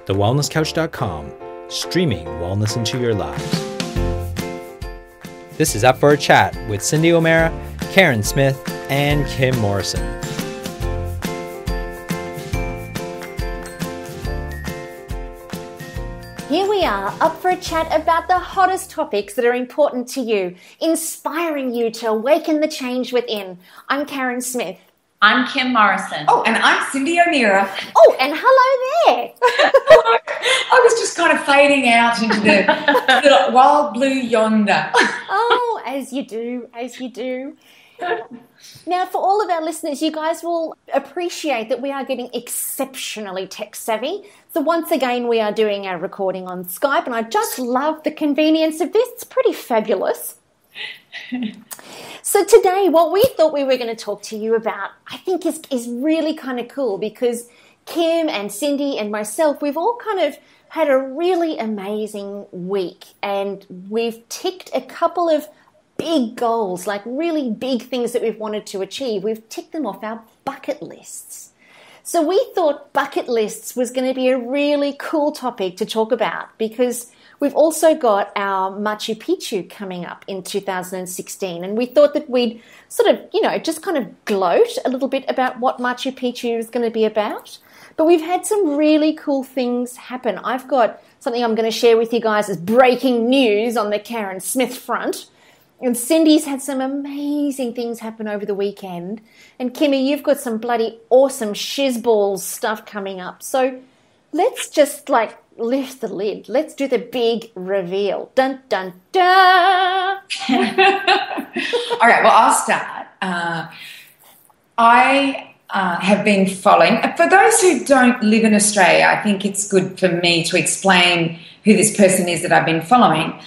thewellnesscouch.com, streaming wellness into your lives. This is Up for a Chat with Cyndi O'Meara, Carren Smith, and Kim Morrison. Here we are, up for a chat about the hottest topics that are important to you, inspiring you to awaken the change within. I'm Carren Smith. I'm Kim Morrison. Oh, and I'm Cyndi O'Meara. Oh, and hello there. I was just kind of fading out into the wild blue yonder. Oh, as you do, as you do. Now, for all of our listeners, you guys will appreciate that we are getting exceptionally tech savvy. So once again, we are doing our recording on Skype, and I just love the convenience of this. It's pretty fabulous. So today, what we thought we were going to talk to you about, I think is really kind of cool, because Kim and Cyndi and myself, we've all kind of had a really amazing week, and we've ticked a couple of big goals, like really big things that we've wanted to achieve. We've ticked them off our bucket lists. So we thought bucket lists was going to be a really cool topic to talk about, because we've also got our Machu Picchu coming up in 2016, and we thought that we'd sort of, just kind of gloat a little bit about what Machu Picchu is going to be about. But we've had some really cool things happen. I've got something I'm going to share with you guys as breaking news on the Carren Smith front. And Cyndi's had some amazing things happen over the weekend. And Kimmy, you've got some bloody awesome shizballs stuff coming up. So let's just lift the lid. Let's do the big reveal. Dun, dun, dun. All right, well, I'll start. I have been following. For those who don't live in Australia, I think it's good for me to explain who this person is that I've been following.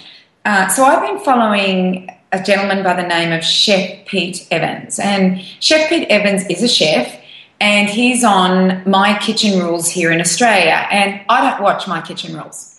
So I've been following a gentleman by the name of Chef Pete Evans. And Chef Pete Evans is a chef, and he's on My Kitchen Rules here in Australia. And I don't watch My Kitchen Rules.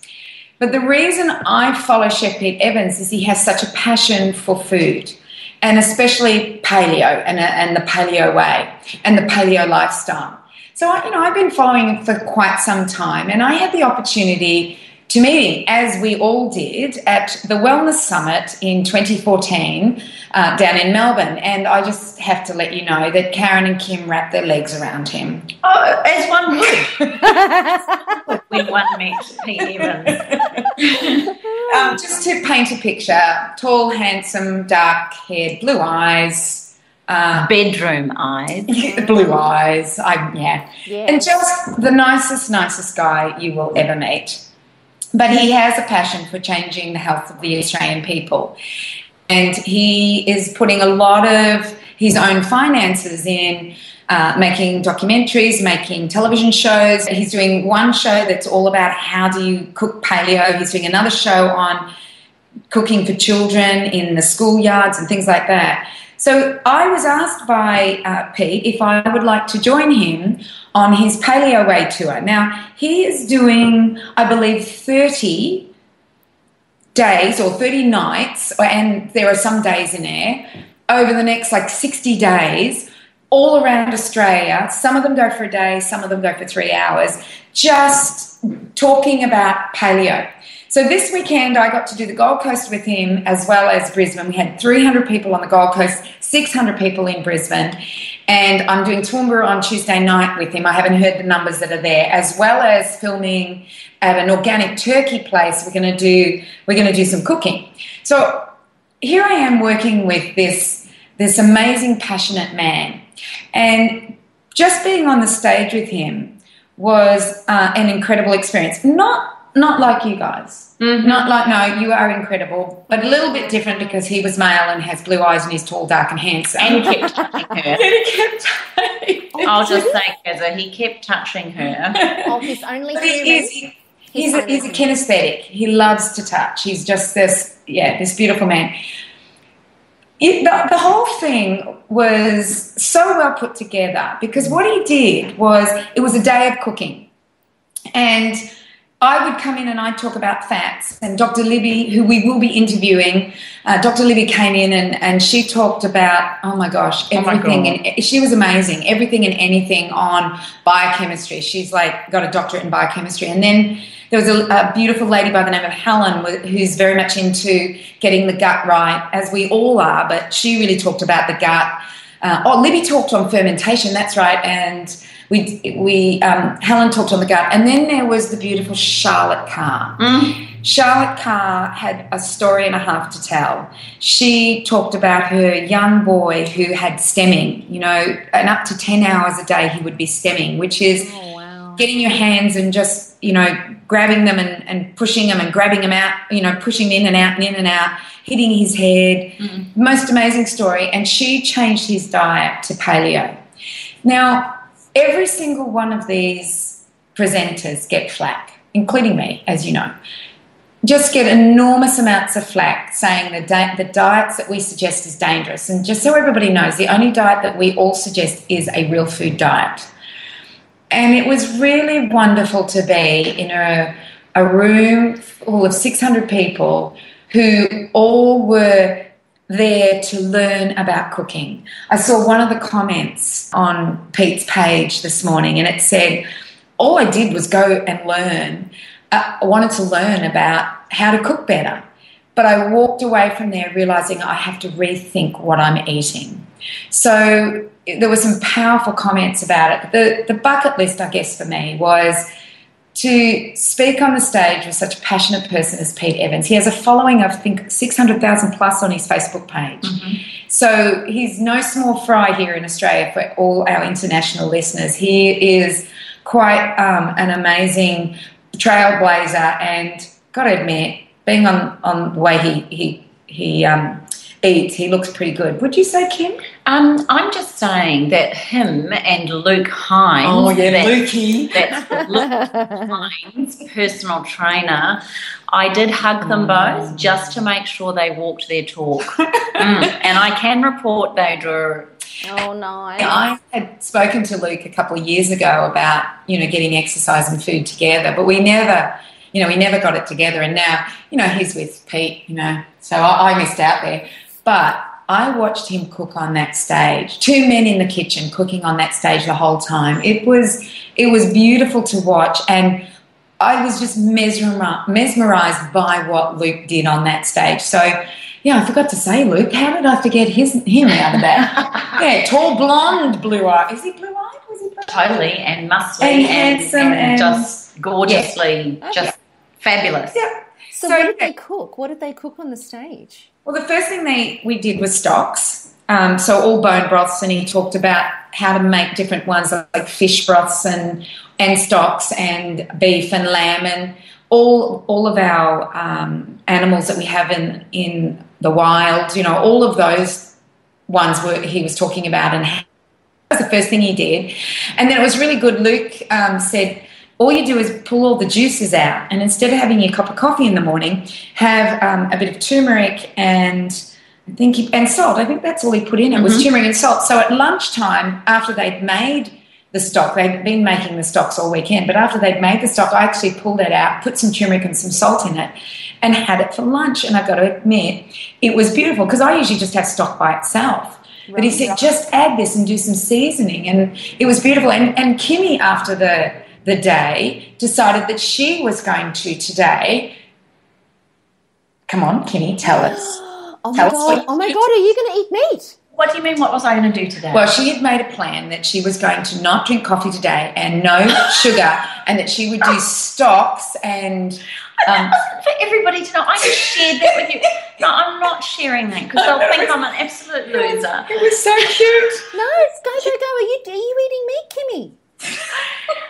But the reason I follow Chef Pete Evans is he has such a passion for food, and especially paleo and the paleo way and the paleo lifestyle. So, I've been following him for quite some time, and I had the opportunity to meet him, as we all did, at the Wellness Summit in 2014 down in Melbourne. And I just have to let you know that Carren and Kim wrapped their legs around him. Oh, as one would. When one meets Pete Evans. Just to paint a picture, tall, handsome, dark-haired, blue eyes. Bedroom eyes. Blue eyes, Yes. And just the nicest guy you will ever meet. But he has a passion for changing the health of the Australian people. And he is putting a lot of his own finances in making documentaries, making television shows. He's doing one show that's all about how do you cook paleo. He's doing another show on cooking for children in the schoolyards and things like that. So I was asked by Pete if I would like to join him on his Paleo Way tour. Now, he is doing, I believe, 30 days or 30 nights, and there are some days in there, over the next 60 days, all around Australia. Some of them go for a day, some of them go for 3 hours, just talking about paleo. So this weekend I got to do the Gold Coast with him as well as Brisbane. We had 300 people on the Gold Coast, 600 people in Brisbane, and I'm doing Toowoomba on Tuesday night with him. I haven't heard the numbers that are there, as well as filming at an organic turkey place. We're going to do some cooking. So here I am working with this amazing, passionate man, and just being on the stage with him was an incredible experience. Not like you guys. Mm-hmm. No, you are incredible, but a little bit different because he was male and has blue eyes and he's tall, dark and handsome. And he kept touching her. And he kept touching. I'll just say, Keza, he kept touching her. Oh, he's only human. He's a kinesthetic. He loves to touch. He's just this beautiful man. The whole thing was so well put together because what he did was, it was a day of cooking. And I would come in and I'd talk about fats, and Dr. Libby, who we will be interviewing, Dr. Libby came in and she talked about, oh my gosh, everything. And she was amazing, everything and anything on biochemistry. She's like got a doctorate in biochemistry. And then there was a beautiful lady by the name of Helen who's very much into getting the gut right, as we all are, but she really talked about the gut. Libby talked on fermentation, that's right, and Helen talked on the gut. And then there was the beautiful Charlotte Carr. Charlotte Carr had a story and a half to tell. She talked about her young boy who had stemming, and up to 10 hours a day he would be stemming, which is getting your hands and just, grabbing them and pushing them and grabbing them out, pushing in and out and in and out, hitting his head. Most amazing story. And she changed his diet to paleo. Now, every single one of these presenters get flack, including me, as you know. Just get enormous amounts of flack saying the diets that we suggest is dangerous. And just so everybody knows, the only diet that we all suggest is a real food diet. And it was really wonderful to be in a room full of 600 people who all were there to learn about cooking. I saw one of the comments on Pete's page this morning, and it said, all I did was go and learn. I wanted to learn about how to cook better. But I walked away from there realising I have to rethink what I'm eating. So there were some powerful comments about it. The bucket list, I guess, for me was to speak on the stage with such a passionate person as Pete Evans. He has a following of, I think, 600,000 plus on his Facebook page. So he's no small fry here in Australia for all our international listeners. He is quite an amazing trailblazer, and got to admit, being on the way he eats, he looks pretty good. Would you say, Kim? I'm just saying that him and Luke Hines. Oh, yeah, Lukey. That's Luke Hines, personal trainer. I did hug them both just to make sure they walked their talk. And I can report they drew. Oh, nice. I had spoken to Luke a couple of years ago about, getting exercise and food together, but we never got it together. And now, he's with Pete, so I missed out there. But I watched him cook on that stage. Two men in the kitchen cooking on that stage the whole time. It was beautiful to watch, and I was just mesmerised by what Luke did on that stage. So, yeah, I forgot to say, Luke, how did I forget him out of that? Yeah, tall, blonde, blue-eyed. Is he blue-eyed? Was he blue-eyed? Totally, and muscly and handsome and just gorgeously, just fabulous. Yeah. So what did they cook? What did they cook on the stage? Well, the first thing we did was stocks. So all bone broths, and he talked about how to make different ones like fish broths and stocks and beef and lamb and all of our animals that we have in the wild. All of those ones he was talking about, and that was the first thing he did. And then it was really good. Luke said, all you do is pull all the juices out, and instead of having your cup of coffee in the morning, have a bit of turmeric and salt. I think that's all he put in. It was turmeric and salt. So at lunchtime, after they'd made the stock, they'd been making the stocks all weekend, but after they'd made the stock, I actually pulled that out, put some turmeric and some salt in it, and had it for lunch. And I've got to admit, it was beautiful, because I usually just have stock by itself. Right, but he said, just add this and do some seasoning, and it was beautiful. And Kimmy, after the day, decided that she was going to today. Come on, Kimmy, tell us. Oh my God, are you going to eat meat? What do you mean, what was I going to do today? Well, she had made a plan that she was going to not drink coffee today and no sugar, and that she would do stocks and... That wasn't for everybody to know. I just shared that with you. No, I'm not sharing that, because they'll think I'm an absolute loser. It was so cute. No, go. Are you eating meat, Kimmy?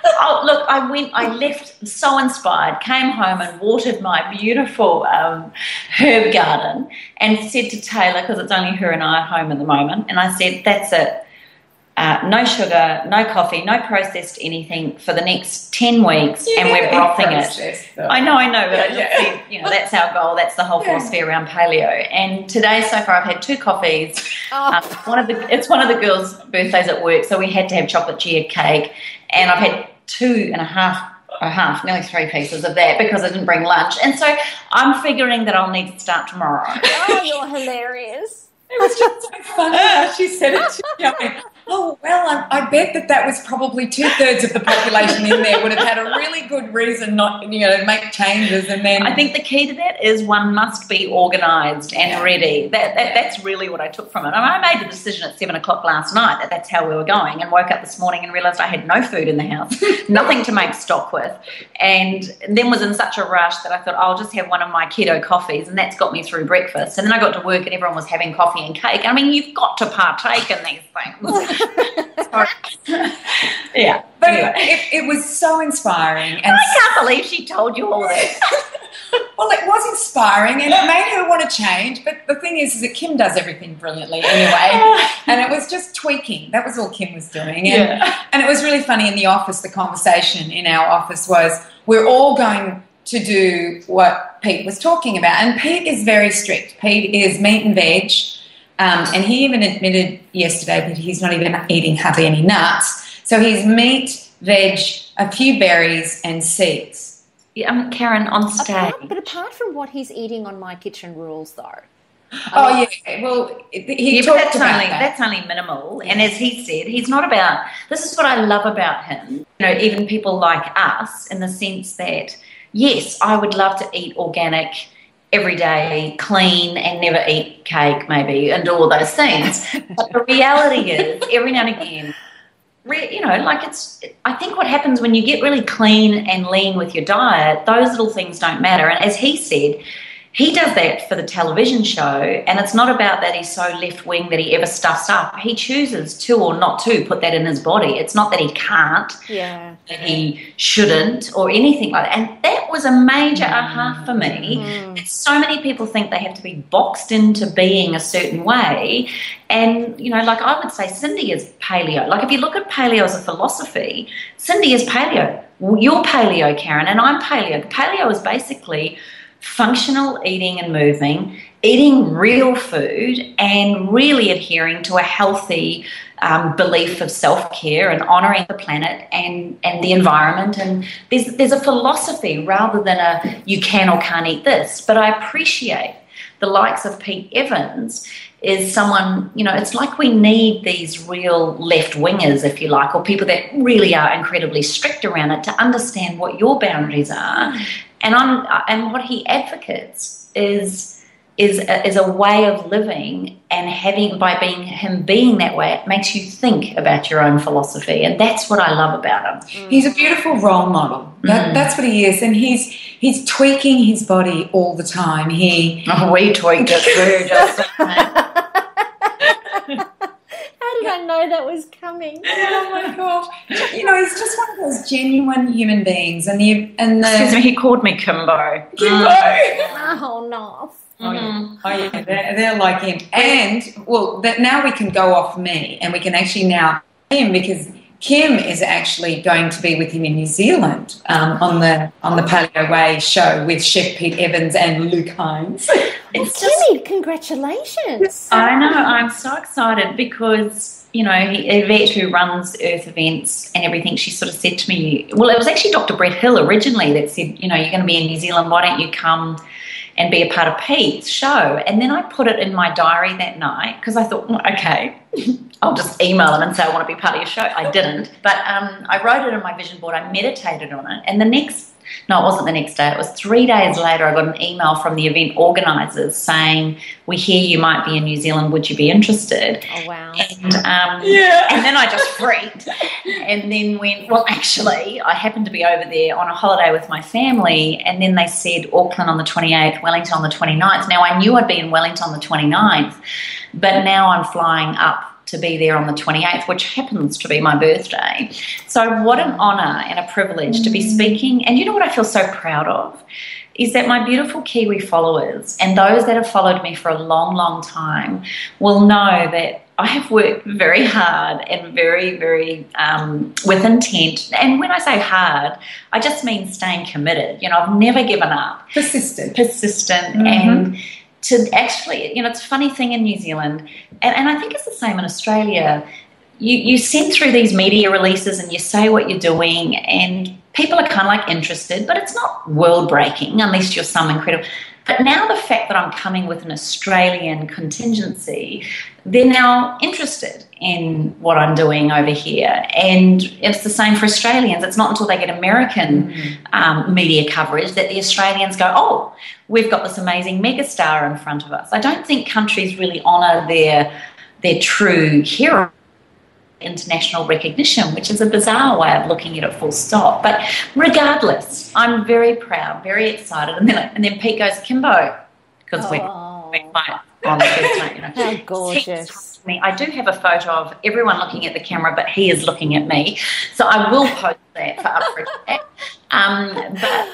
Oh, look, I left so inspired, came home and watered my beautiful herb garden, and said to Taylor, because it's only her and I at home at the moment, and I said, that's it. No sugar, no coffee, no processed anything for the next 10 weeks, and we're brothing it. I know, but I just said, that's our goal. That's the whole philosophy around paleo. And today, so far, I've had 2 coffees. It's one of the girls' birthdays at work, so we had to have chocolate chip cake, and I've had 2.5 a half, nearly 3 pieces of that because I didn't bring lunch. And so I'm figuring that I'll need to start tomorrow. Oh, you're hilarious. It was just so funny how she said it to me. I went, oh, well, I bet that was probably 2/3 of the population in there would have had a really good reason not, to make changes. And then I think the key to that is one must be organised and ready. That's really what I took from it. And I made the decision at 7 o'clock last night that that's how we were going, and woke up this morning and realised I had no food in the house, nothing to make stock with, and then was in such a rush that I thought I'll just have one of my keto coffees, and that's got me through breakfast. And then I got to work and everyone was having coffee and cake. I mean, you've got to partake in these things. Yeah. But anyway. it was so inspiring. And I can't believe she told you all this. well, it was inspiring and it made her want to change. But the thing is that Kim does everything brilliantly anyway. And it was just tweaking. That was all Kim was doing. And it was really funny in the office. The conversation in our office was, we're all going to do what Pete was talking about. And Pete is very strict. Pete is meat and veg. And he even admitted yesterday that he's not even eating hardly any nuts. So he's meat, veg, a few berries and seeds. Yeah, Carren, on stage. But apart from what he's eating on My Kitchen Rules, though. Oh, yeah. Well, he talked about that. That's only minimal. And as he said, he's not about... This is what I love about him. Even people like us, in the sense that, yes, I would love to eat organic every day, clean, and never eat cake, maybe, and do all those things. But the reality is, every now and again, I think what happens when you get really clean and lean with your diet, those little things don't matter. And as he said, he does that for the television show, and it's not about that he's so left-wing that he ever stuffs up. He chooses to or not to put that in his body. It's not that he can't, that he shouldn't or anything like that. And that was a major aha for me. That so many people think they have to be boxed into being a certain way. And, I would say Cyndi is paleo. Like, if you look at paleo as a philosophy, Cyndi is paleo. You're paleo, Carren, and I'm paleo. Paleo is basically functional eating and moving, eating real food, and really adhering to a healthy belief of self-care and honouring the planet and the environment. And there's a philosophy rather than a you can or can't eat this. But I appreciate the likes of Pete Evans is someone, it's like we need these real left-wingers, if you like, or people that really are incredibly strict around it to understand what your boundaries are. And what he advocates is a way of living, and being that way, it makes you think about your own philosophy, and that's what I love about him. He's a beautiful role model. That's what he is, and he's tweaking his body all the time. We tweaked it through just. How did I know that was coming? Oh my gosh! He's just one of those genuine human beings, and Excuse me, he called me Kimbo. Kimbo. Oh no. Oh yeah, they're like him. And now we can go off me, and we can actually now him, because Kim is actually going to be with him in New Zealand on the Paleo Way show with Chef Pete Evans and Luke Hines. Kimmy, congratulations! I know, I'm so excited because Yvette, who runs Earth Events and everything, she sort of said to me, well, it was actually Dr. Brett Hill originally that said, you're going to be in New Zealand, why don't you come and be a part of Pete's show? And then I put it in my diary that night because I thought, okay, I'll just email him and say I want to be part of your show. I didn't. But I wrote it on my vision board. I meditated on it. And it wasn't the next day. It was 3 days later, I got an email from the event organisers saying, we hear you might be in New Zealand. Would you be interested? Oh, wow. And then I just freaked and then went, well, actually, I happened to be over there on a holiday with my family, and then they said Auckland on the 28th, Wellington on the 29th. Now, I knew I'd be in Wellington on the 29th, but now I'm flying up to be there on the 28th, which happens to be my birthday. So what an honour and a privilege to be speaking. And you know what I feel so proud of is that my beautiful Kiwi followers and those that have followed me for a long, long time will know that I have worked very hard and very, very with intent. And when I say hard, I just mean staying committed. I've never given up. Persistent. And to actually, it's a funny thing in New Zealand, and I think it's the same in Australia. You send through these media releases and you say what you're doing, and people are kind of like interested, but it's not world-breaking unless you're some incredible. But now the fact that I'm coming with an Australian contingency, they're now interested in what I'm doing over here. And it's the same for Australians. It's not until they get American media coverage that the Australians go, oh, we've got this amazing megastar in front of us. I don't think countries really honour their true hero. International recognition, which is a bizarre way of looking at it, full stop. But regardless, I'm very proud, very excited. And then Pete goes, Kimbo, because we're quite on the first time, you know. How gorgeous. I do have a photo of everyone looking at the camera, but he is looking at me. So I will post that for up for chat. But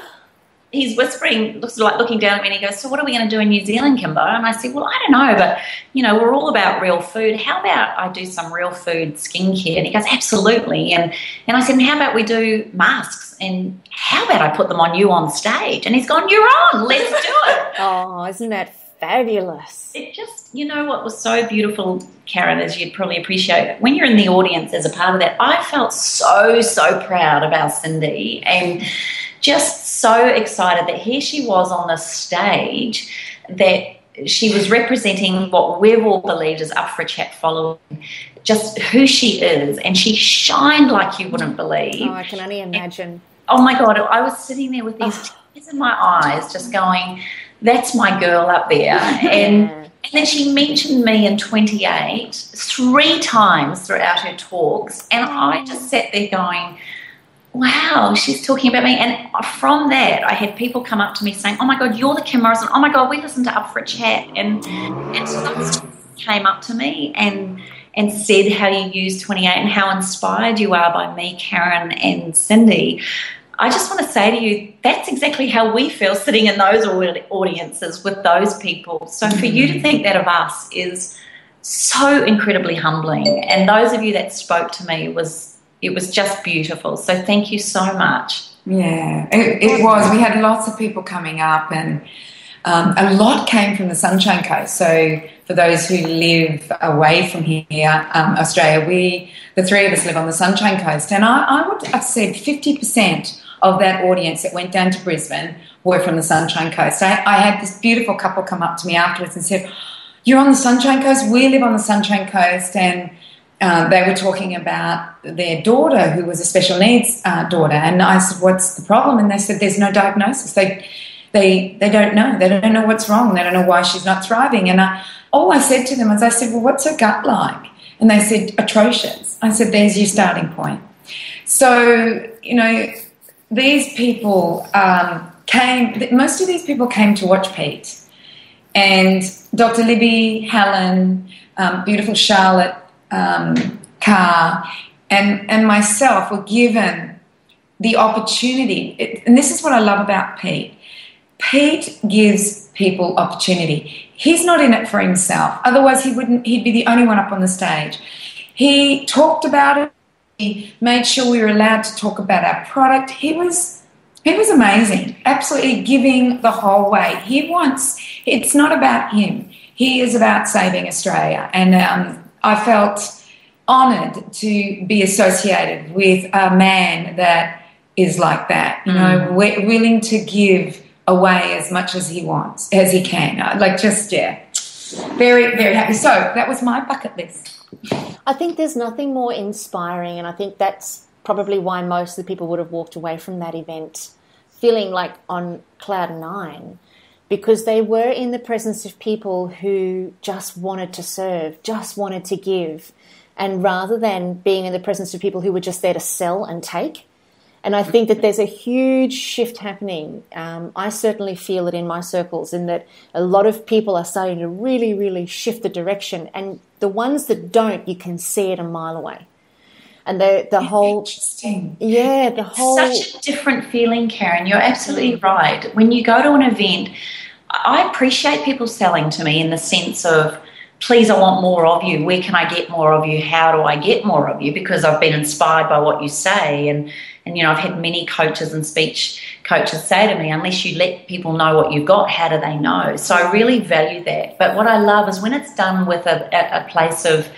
he's whispering, looks like looking down at me, and he goes, so what are we going to do in New Zealand, Kimbo? And I said, well, I don't know, but, you know, we're all about real food. How about I do some real food skincare? And he goes, absolutely. And I said, and how about we do masks? And how about I put them on you on stage? And he's gone, you're on, let's do it. Oh, isn't that fabulous? It just, you know what was so beautiful, Carren, as you'd probably appreciate, when you're in the audience as a part of that, I felt so, so proud about Cyndi and just so excited that here she was on the stage, that she was representing what we've all believed is up for a chat following, just who she is, and she shined like you wouldn't believe. Oh, I can only imagine. And, oh, my God, I was sitting there with these tears in my eyes just going, that's my girl up there. And then she mentioned me in 28 3 times throughout her talks, and I just sat there going, wow, she's talking about me. And from that, I had people come up to me saying, oh, my God, you're the Kim Morrison. Oh, my God, we listened to Up for a Chat. And some came up to me and said how you use 28 and how inspired you are by me, Carren, and Cyndi. I just want to say to you, that's exactly how we feel sitting in those audiences with those people. So for you to think that of us is so incredibly humbling. And those of you that spoke to me, it was just beautiful. So thank you so much. Yeah, it was. We had lots of people coming up, and a lot came from the Sunshine Coast. So for those who live away from here, Australia, the 3 of us live on the Sunshine Coast. And I would have said 50% of that audience that went down to Brisbane were from the Sunshine Coast. I had this beautiful couple come up to me afterwards and said, you're on the Sunshine Coast? We live on the Sunshine Coast. And they were talking about their daughter, who was a special needs daughter. And I said, what's the problem? And they said, there's no diagnosis. They don't know. They don't know what's wrong. They don't know why she's not thriving. And all I said to them was, I said, well, what's her gut like? And they said, atrocious. I said, there's your starting point. So, you know, these people most of these people came to watch Pete. And Dr. Libby, Helen, beautiful Charlotte, Carr, and myself were given the opportunity. And this is what I love about Pete. Pete gives people opportunity. He's not in it for himself. Otherwise, he'd be the only one up on the stage. He talked about it. He made sure we were allowed to talk about our product. He was amazing, absolutely giving the whole way. It's not about him. He is about saving Australia. And I felt honoured to be associated with a man that is like that, you know, willing to give away as much as he wants, as he can. Very, very happy. So that was my bucket list. I think there's nothing more inspiring, and I think that's probably why most of the people would have walked away from that event feeling like on cloud 9, because they were in the presence of people who just wanted to serve, just wanted to give, and rather than being in the presence of people who were just there to sell and take. And I think that there's a huge shift happening. I certainly feel it in my circles, in that a lot of people are starting to really, really shift the direction. And the ones that don't, you can see it a mile away. And the whole... Interesting. Yeah, the whole... Such a different feeling, Carren. You're absolutely right. When you go to an event, I appreciate people selling to me in the sense of, please, I want more of you. Where can I get more of you? How do I get more of you? Because I've been inspired by what you say. And you know, I've had many coaches and speech coaches say to me, unless you let people know what you've got, how do they know? So I really value that. But what I love is when it's done with a place of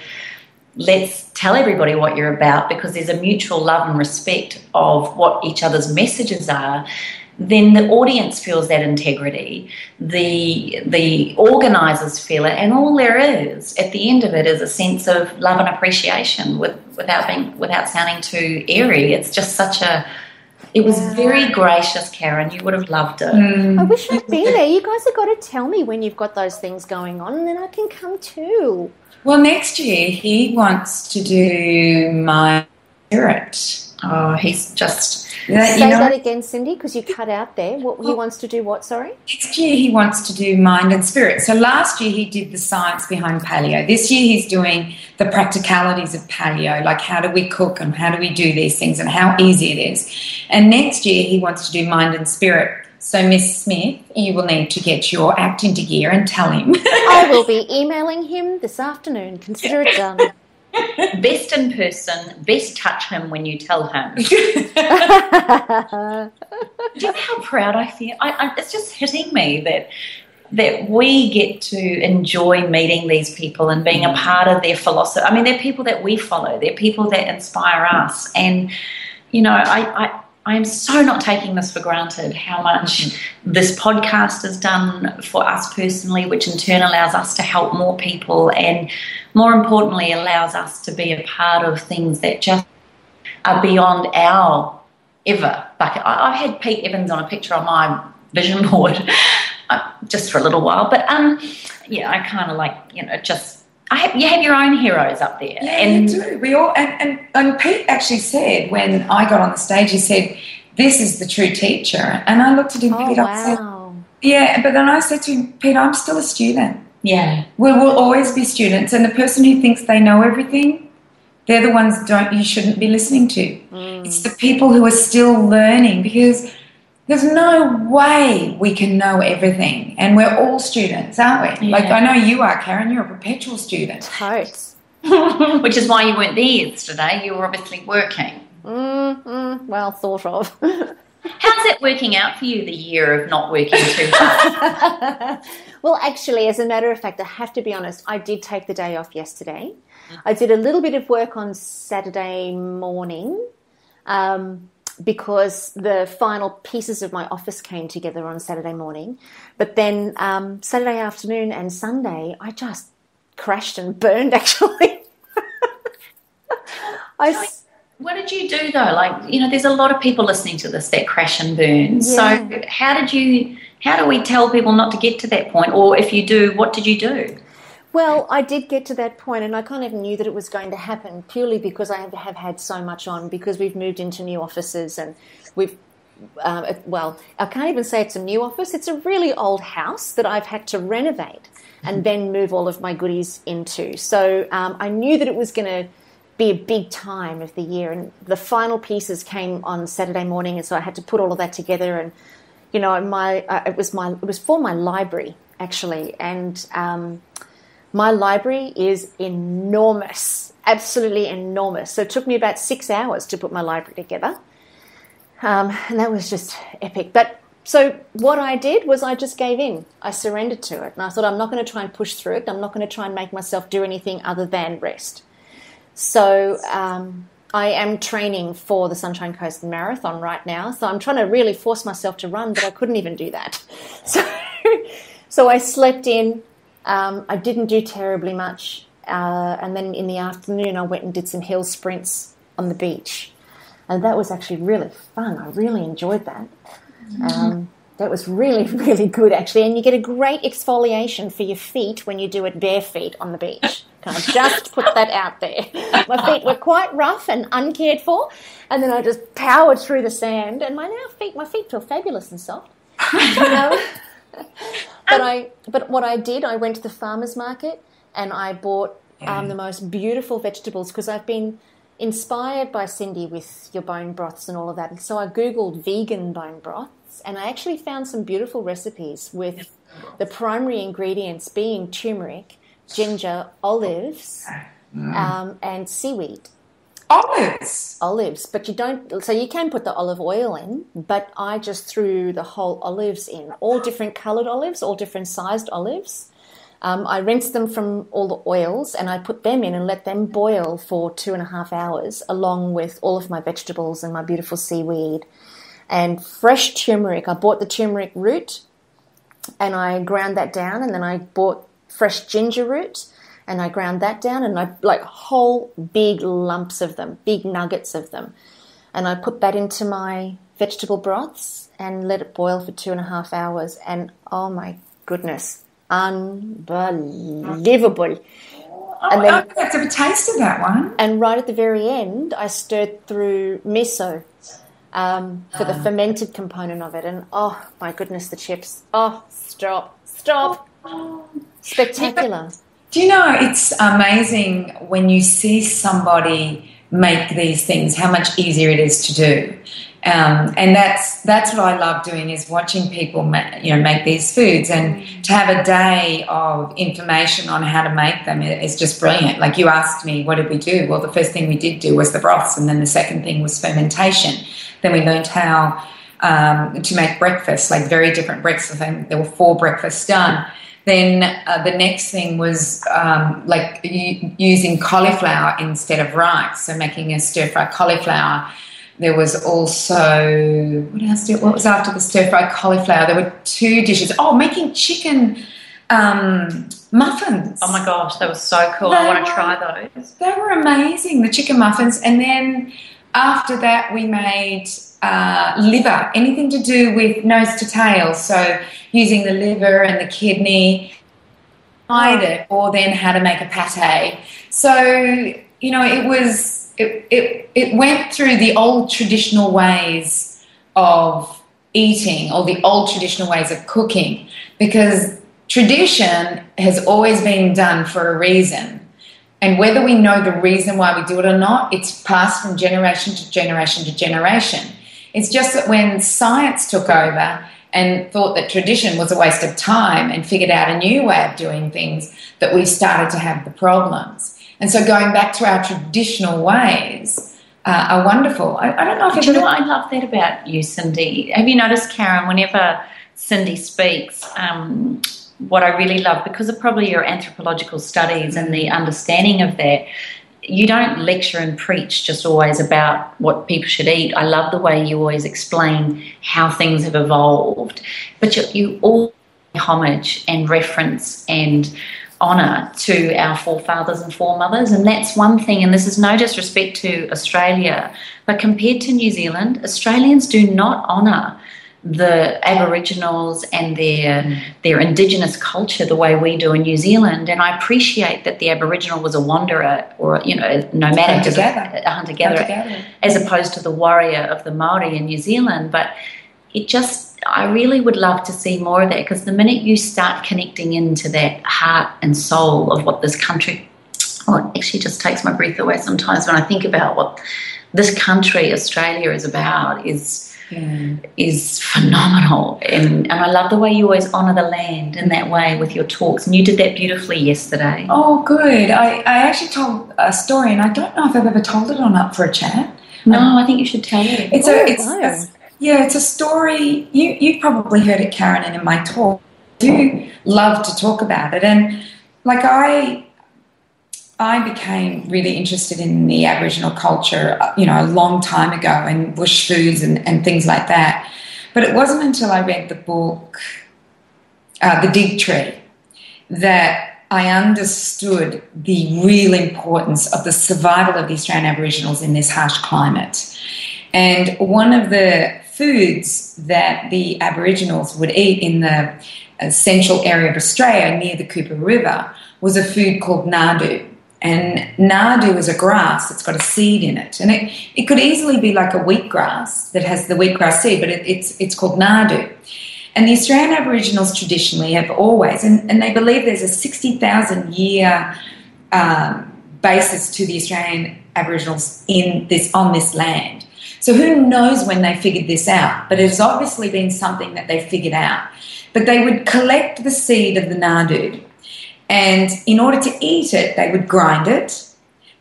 let's tell everybody what you're about, because there's a mutual love and respect of what each other's messages are, then the audience feels that integrity, the organisers feel it, and all there is at the end of it is a sense of love and appreciation without sounding too airy. It's just it was very gracious, Carren. You would have loved it. I wish I'd been there. You guys have got to tell me when you've got those things going on, and then I can come too. Well, next year he wants to do My Spirit. Oh, he's just... Say that again, Cyndi, because you cut out there. He wants to do what, sorry? Next year he wants to do Mind and Spirit. So last year he did the science behind paleo. This year he's doing the practicalities of paleo, like how do we cook and how do we do these things and how easy it is. And next year he wants to do Mind and Spirit. So, Miss Smith, you will need to get your act into gear and tell him. I will be emailing him this afternoon. Consider it done. Best in person, best touch him when you tell him. Do you know how proud I feel? It's just hitting me that we get to enjoy meeting these people and being a part of their philosophy. I mean, they're people that we follow. They're people that inspire us. And, you know, I'm so not taking this for granted, how much this podcast has done for us personally, which in turn allows us to help more people and, more importantly, allows us to be a part of things that just are beyond our ever bucket. I had Pete Evans on a picture on my vision board just for a little while, but yeah, I kind of like, you know, just... you have your own heroes up there. Yeah, you do. We all and Pete actually said when I got on the stage, he said, "This is the true teacher." And I looked at him, Pete, I said, "Yeah," but then I said to him, "Pete, I'm still a student. Yeah, we will always be students, and the person who thinks they know everything, they're the ones you shouldn't be listening to. It's the people who are still learning, because there's no way we can know everything, and we're all students, aren't we? Yeah. Like, I know you are, Carren. You're a perpetual student. Totes. Which is why you weren't there yesterday. You were obviously working. Well, thought of. How's it working out for you, the year of not working too hard? Well, actually, as a matter of fact, I have to be honest, I did take the day off yesterday. I did a little bit of work on Saturday morning, because the final pieces of my office came together on Saturday morning. But then Saturday afternoon and Sunday, I just crashed and burned, actually. What did you do, though? Like, you know, there's a lot of people listening to this that crash and burn. Yeah. So how do we tell people not to get to that point? Or if you do, what did you do? Well, I did get to that point, and I kind of knew that it was going to happen purely because I have had so much on, because we've moved into new offices, and we've, well, I can't even say it's a new office. It's a really old house that I've had to renovate and then move all of my goodies into. So I knew that it was going to be a big time of the year, and the final pieces came on Saturday morning, and so I had to put all of that together. And, you know, it was for my library, actually, and my library is enormous, absolutely enormous. So it took me about 6 hours to put my library together. And that was just epic. But so what I did was I just gave in. I surrendered to it. And I thought, I'm not going to try and push through it. I'm not going to try and make myself do anything other than rest. So I am training for the Sunshine Coast Marathon right now. So I'm trying to really force myself to run, but I couldn't even do that. So I slept in. I didn't do terribly much, and then in the afternoon I went and did some hill sprints on the beach, and that was actually really fun. I really enjoyed that. That was really, really good, actually, and you get a great exfoliation for your feet when you do it bare feet on the beach. Can I just put that out there? My feet were quite rough and uncared for, and then I just powered through the sand, and my feet feel fabulous and soft. But what I did, I went to the farmer's market and I bought the most beautiful vegetables, because I've been inspired by Cyndi with your bone broths and all of that. And so I Googled vegan bone broths, and I actually found some beautiful recipes with the primary ingredients being turmeric, ginger, olives, and seaweed. Olives, but you don't, so you can put the olive oil in, but I just threw the whole olives in, all different coloured olives, all different sized olives, I rinse them from all the oils and I put them in and let them boil for 2.5 hours along with all of my vegetables and my beautiful seaweed. And fresh turmeric. I bought the turmeric root and I ground that down, and then I bought fresh ginger root and I ground that down, and I like whole big lumps of them, big nuggets of them. And I put that into my vegetable broths and let it boil for 2.5 hours. And oh my goodness, unbelievable. And then, I have to have a taste of that one. And right at the very end, I stirred through miso for the fermented component of it. And oh my goodness, the chips. Oh, stop. Spectacular. Do you know, it's amazing when you see somebody make these things, how much easier it is to do. And that's what I love doing, is watching people make these foods, and to have a day of information on how to make them is just brilliant. Like you asked me, what did we do? Well, the first thing we did do was the broths, and then the second thing was fermentation. Then we learned how to make breakfast, like very different breakfasts. There were 4 breakfasts done. Then the next thing was using cauliflower instead of rice, so making a stir-fried cauliflower. There was also, what was after the stir-fried cauliflower? There were 2 dishes. Oh, making chicken muffins. Oh, my gosh, that was so cool. I want to try those. They were amazing, the chicken muffins. And then after that we made liver, anything to do with nose to tail. So using the liver and the kidney, or then how to make a pate. So, it went through the old traditional ways of eating, or the old traditional ways of cooking, because tradition has always been done for a reason. And whether we know the reason why we do it or not, it's passed from generation to generation to generation. It's just that when science took over and thought that tradition was a waste of time and figured out a new way of doing things, that we started to have the problems. And so going back to our traditional ways are wonderful. I don't know if you know what I love that about you, Cyndi. Have you noticed, Carren, whenever Cyndi speaks, what I really love, because of probably your anthropological studies and the understanding of that, you don't lecture and preach just always about what people should eat. I love the way you always explain how things have evolved, but you all pay homage and reference and honour to our forefathers and foremothers, and that's one thing. And this is no disrespect to Australia, but compared to New Zealand, Australians do not honour the Aboriginals and their Indigenous culture the way we do in New Zealand. And I appreciate that the Aboriginal was a wanderer, or nomadic, a hunter-gatherer, as opposed to the warrior of the Māori in New Zealand. But I really would love to see more of that, because the minute you start connecting into that heart and soul of what this country, it actually just takes my breath away sometimes when I think about what this country, Australia, is about, is phenomenal. And I love the way you always honour the land in that way with your talks, and you did that beautifully yesterday. Oh, good. I actually told a story, and I don't know if I've ever told it on Up for a Chat. No, I think you should tell it. It's a story. You've probably heard it, Carren, and in my talk. I do love to talk about it. And like I became really interested in the Aboriginal culture, a long time ago, and bush foods and things like that. But it wasn't until I read the book, The Dig Tree, that I understood the real importance of the survival of the Australian Aboriginals in this harsh climate. And one of the foods that the Aboriginals would eat in the central area of Australia near the Cooper River was a food called nardoo. And nardoo is a grass that's got a seed in it. And it could easily be like a wheatgrass that has the wheatgrass seed, but it's called nardoo. And the Australian Aboriginals traditionally have always, and they believe there's a 60,000-year basis to the Australian Aboriginals on this land. So who knows when they figured this out, but it has obviously been something that they figured out. But they would collect the seed of the nardoo, and in order to eat it, they would grind it,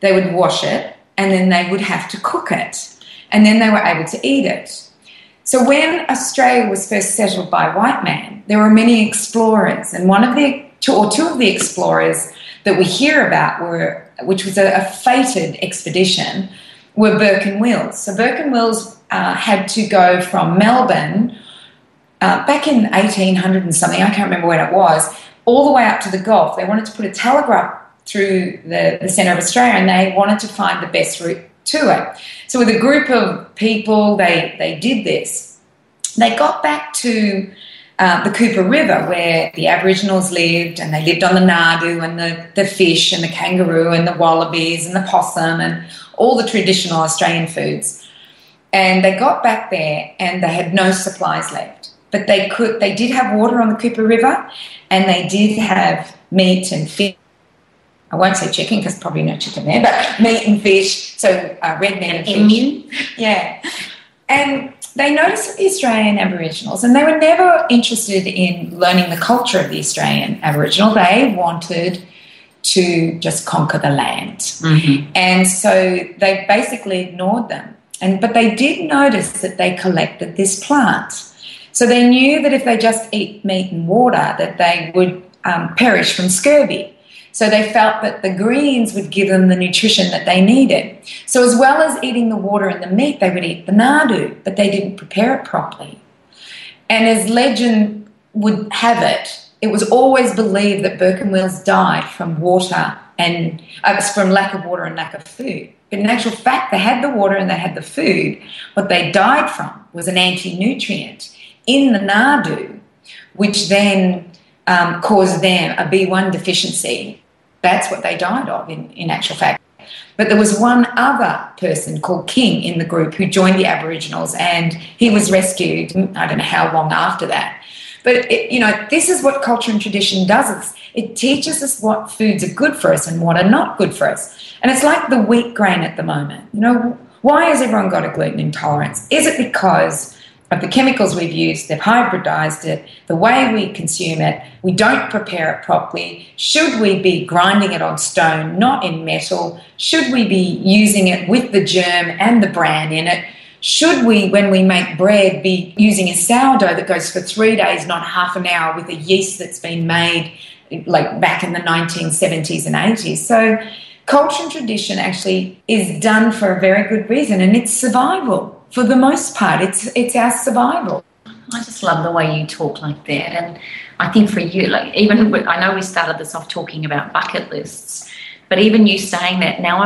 they would wash it, and then they would have to cook it. And then they were able to eat it. So when Australia was first settled by white man, there were many explorers, and one of the two of the explorers that we hear about which was a fated expedition, were Burke and Wills. So Burke and Wills had to go from Melbourne back in 1800 and something, I can't remember when it was, all the way up to the Gulf. They wanted to put a telegraph through the centre of Australia, and they wanted to find the best route to it. So with a group of people, they did this. They got back to the Cooper River, where the Aboriginals lived, and they lived on the nardoo and the fish and the kangaroo and the wallabies and the possum and all the traditional Australian foods. And they got back there and they had no supplies left. But they did have water on the Cooper River, and they did have meat and fish. I won't say chicken because probably no chicken there, but meat and fish, so red meat and fish. Yeah. And they noticed the Australian Aboriginals, and they were never interested in learning the culture of the Australian Aboriginal. They wanted to just conquer the land. Mm-hmm. And so they basically ignored them. But they did notice that they collected this plant. So they knew that if they just eat meat and water, that they would perish from scurvy. So they felt that the greens would give them the nutrition that they needed. So as well as eating the water and the meat, they would eat the nardoo, but they didn't prepare it properly. And as legend would have it, it was always believed that Burke and Wills died from water and from lack of water and lack of food. But in actual fact, they had the water and they had the food. What they died from was an anti-nutrient in the nardoo, which then caused them a B1 deficiency. That's what they died of in actual fact. But there was one other person called King in the group who joined the Aboriginals, and he was rescued, I don't know how long after that. But, this is what culture and tradition does. It teaches us what foods are good for us and what are not good for us. And it's like the wheat grain at the moment. Why has everyone got a gluten intolerance? Is it because of the chemicals we've used? They've hybridized it, the way we consume it, we don't prepare it properly. Should we be grinding it on stone, not in metal? Should we be using it with the germ and the bran in it? Should we, when we make bread, be using a sourdough that goes for 3 days, not half an hour, with a yeast that's been made like back in the 1970s and 80s? So culture and tradition actually is done for a very good reason, and it's survival. For the most part, it's our survival. I just love the way you talk like that. And I think for you, even I know we started this off talking about bucket lists, but even you saying that, now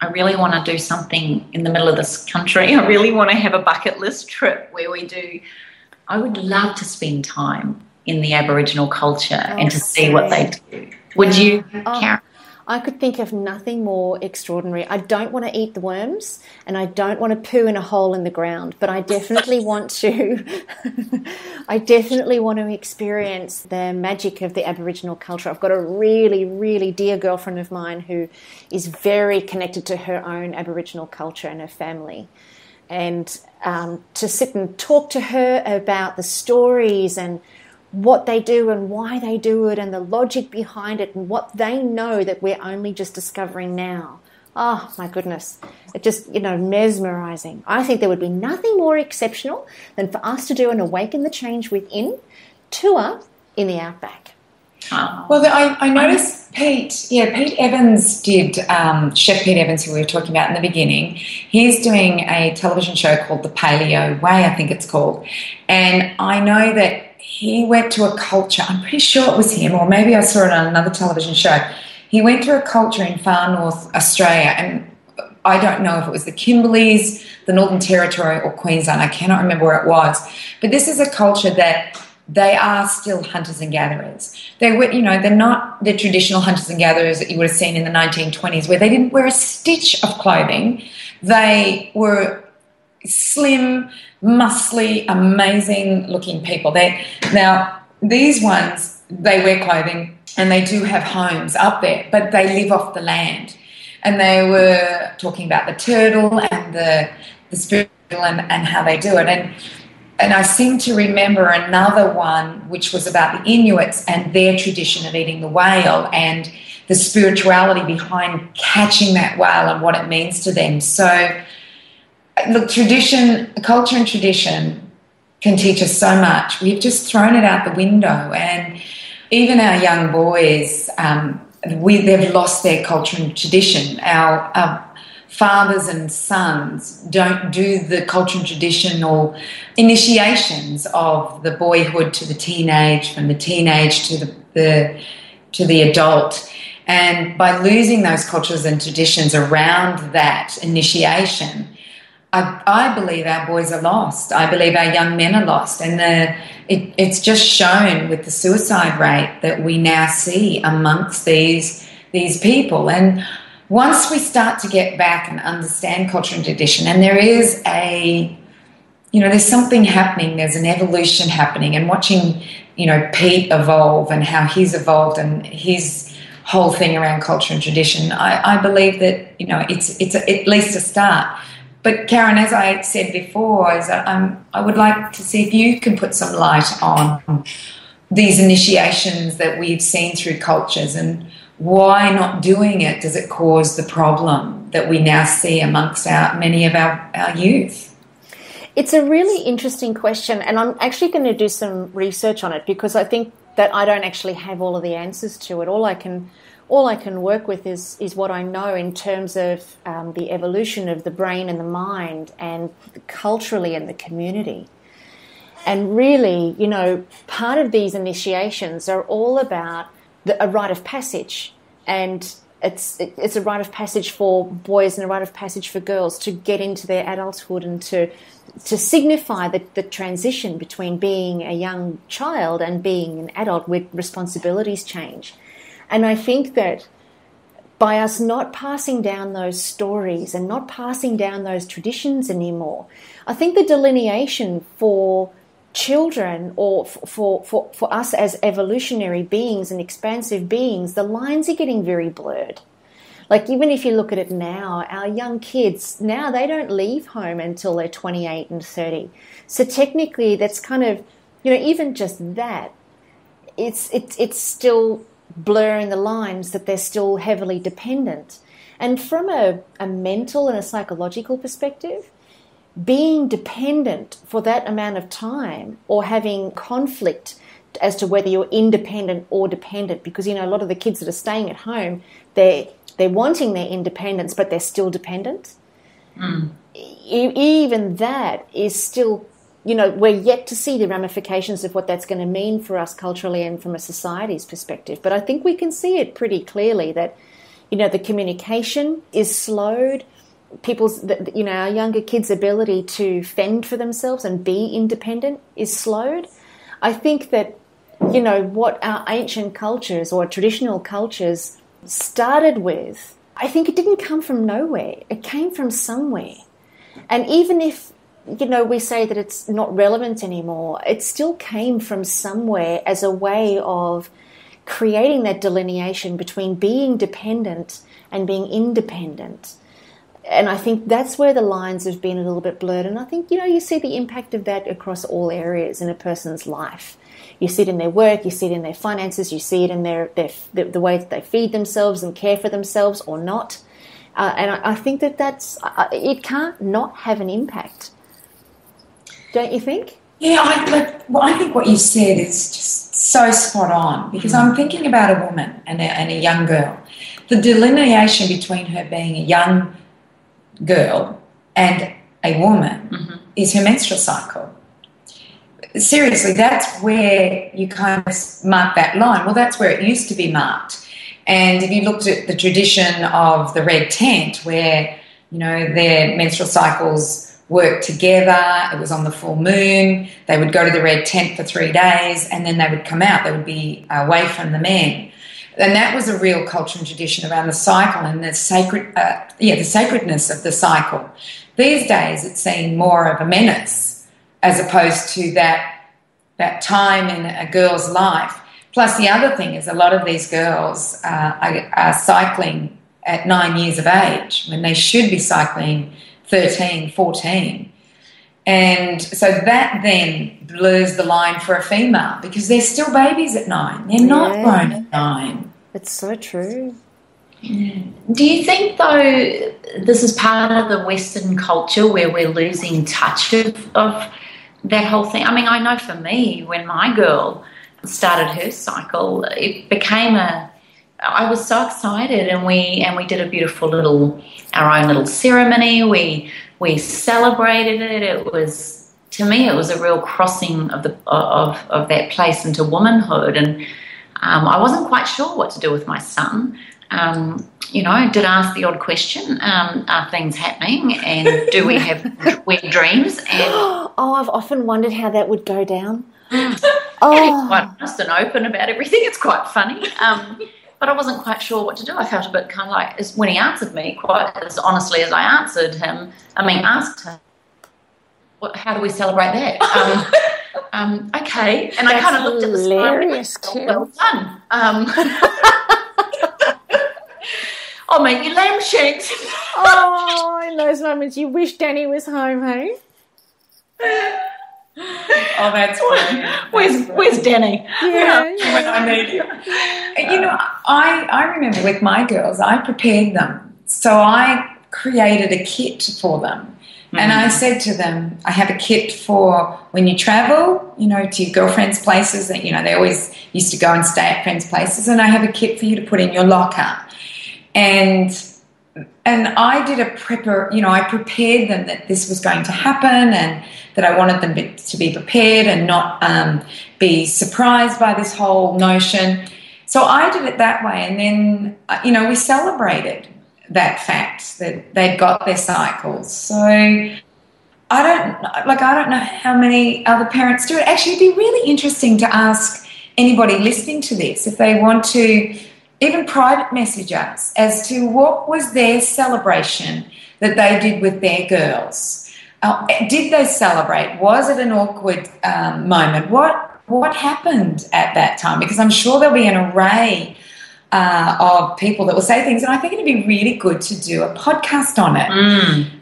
I really want to do something in the middle of this country. I really want to have a bucket list trip where I would love to spend time in the Aboriginal culture and to see what they do. Would you, Karen? I could think of nothing more extraordinary. I don't want to eat the worms, and I don't want to poo in a hole in the ground, but I definitely want to experience the magic of the Aboriginal culture. I've got a really, really dear girlfriend of mine who is very connected to her own Aboriginal culture and her family. And to sit and talk to her about the stories and what they do and why they do it and the logic behind it and what they know that we're only just discovering now. Oh, my goodness. It just, mesmerizing. I think there would be nothing more exceptional than for us to do an Awaken the Change Within tour in the Outback. Oh. Well, I noticed Pete Evans did, Chef Pete Evans, who we were talking about in the beginning, he's doing a television show called The Paleo Way, I think it's called. And I know that he went to a culture, I'm pretty sure it was him, or maybe I saw it on another television show. He went to a culture in far north Australia, and I don't know if it was the Kimberleys, the Northern Territory, or Queensland. I cannot remember where it was. But this is a culture that they are still hunters and gatherers. They're not the traditional hunters and gatherers that you would have seen in the 1920s, where they didn't wear a stitch of clothing. They were slim, muscly, amazing-looking people. Now, these ones, they wear clothing and they do have homes up there, but they live off the land. And they were talking about the turtle and the spiritual and how they do it. And I seem to remember another one which was about the Inuits and their tradition of eating the whale and the spirituality behind catching that whale and what it means to them. So, look, culture and tradition can teach us so much. We've just thrown it out the window. And even our young boys, they've lost their culture and tradition. Our fathers and sons don't do the culture and traditional initiations of the boyhood to the teenage, from the teenage to the adult. And by losing those cultures and traditions around that initiation, I believe our boys are lost. I believe our young men are lost. And it's just shown with the suicide rate that we now see amongst these people. And once we start to get back and understand culture and tradition, and there is there's something happening, there's an evolution happening, and watching, Pete evolve and how he's evolved and his whole thing around culture and tradition, I believe that, it's at least a start. But Carren, as I said before, I would like to see if you can put some light on these initiations that we've seen through cultures, and why not doing it does it cause the problem that we now see amongst many of our youth? It's a really interesting question, and I'm actually going to do some research on it, because I think that I don't actually have all of the answers to it. All I can work with is what I know in terms of the evolution of the brain and the mind, and culturally in the community. And really, part of these initiations are all about a rite of passage, and it's a rite of passage for boys and a rite of passage for girls to get into their adulthood, and to signify the transition between being a young child and being an adult, with responsibilities change. And I think that by us not passing down those stories and not passing down those traditions anymore, I think the delineation for children, or for us as evolutionary beings and expansive beings, the lines are getting very blurred. Like, even if you look at it now, our young kids, now they don't leave home until they're 28 and 30. So technically that's kind of, even just that, it's still blurring the lines, that they're still heavily dependent. And from a mental and a psychological perspective, being dependent for that amount of time, or having conflict as to whether you're independent or dependent, because, a lot of the kids that are staying at home, they're wanting their independence, but they're still dependent. Even that is still, we're yet to see the ramifications of what that's going to mean for us culturally and from a society's perspective. But I think we can see it pretty clearly that, the communication is slowed. Our younger kids' ability to fend for themselves and be independent is slowed. I think that, what our ancient cultures or traditional cultures started with, I think it didn't come from nowhere. It came from somewhere. And even if, we say that it's not relevant anymore, it still came from somewhere as a way of creating that delineation between being dependent and being independent. And I think that's where the lines have been a little bit blurred. And I think, you see the impact of that across all areas in a person's life. You see it in their work, you see it in their finances, you see it in the way that they feed themselves and care for themselves or not. And I think that's it can't not have an impact. Don't you think? Yeah, I think what you said is just so spot on, because I'm thinking about a woman and a young girl. The delineation between her being a young girl and a woman is her menstrual cycle. Seriously, that's where you kind of mark that line. Well, that's where it used to be marked. And if you looked at the tradition of the red tent, where, their menstrual cycles worked together, it was on the full moon, they would go to the red tent for 3 days, and then they would come out, they would be away from the men. And that was a real culture and tradition around the cycle and the sacredness of the cycle. These days, it's seen more of a menace as opposed to that time in a girl's life. Plus, the other thing is a lot of these girls are cycling at 9 years of age when they should be cycling 13, 14. And so that then blurs the line for a female, because they're still babies at 9. They're not grown at 9. It's so true. Yeah. Do you think, though, this is part of the Western culture where we're losing touch of that whole thing? I mean, I know for me, when my girl started her cycle, it became I was so excited, and we did a beautiful our own little ceremony. We celebrated it. It was, to me, it was a real crossing of that place into womanhood, and I wasn't quite sure what to do with my son. I did ask the odd question, are things happening, and do we have wet dreams? And I've often wondered how that would go down. And he's quite honest and open about everything. It's quite funny. But I wasn't quite sure what to do. I felt a bit kind of like, when he answered me quite as honestly as I asked him, how do we celebrate that? Okay. And I kind of looked at the hilarious, smile. Well done. I'll make you lamb shanks. In those moments you wish Danny was home, hey? Oh, that's brilliant. Where's Danny? Yeah. When I need him. I remember with my girls, I prepared them. So I created a kit for them. And I said to them, I have a kit for when you travel, to your girlfriend's places. That they always used to go and stay at friends' places. And I have a kit for you to put in your locker. And I did I prepared them that this was going to happen, and that I wanted them to be prepared and not be surprised by this whole notion. So I did it that way, and then, we celebrated that fact that they'd got their cycles. So I don't know how many other parents do it. Actually, it'd be really interesting to ask anybody listening to this if they want to even private message us as to what was their celebration that they did with their girls. Did they celebrate? Was it an awkward moment? What happened at that time? Because I'm sure there'll be an array of people that will say things, and I think it'd be really good to do a podcast on it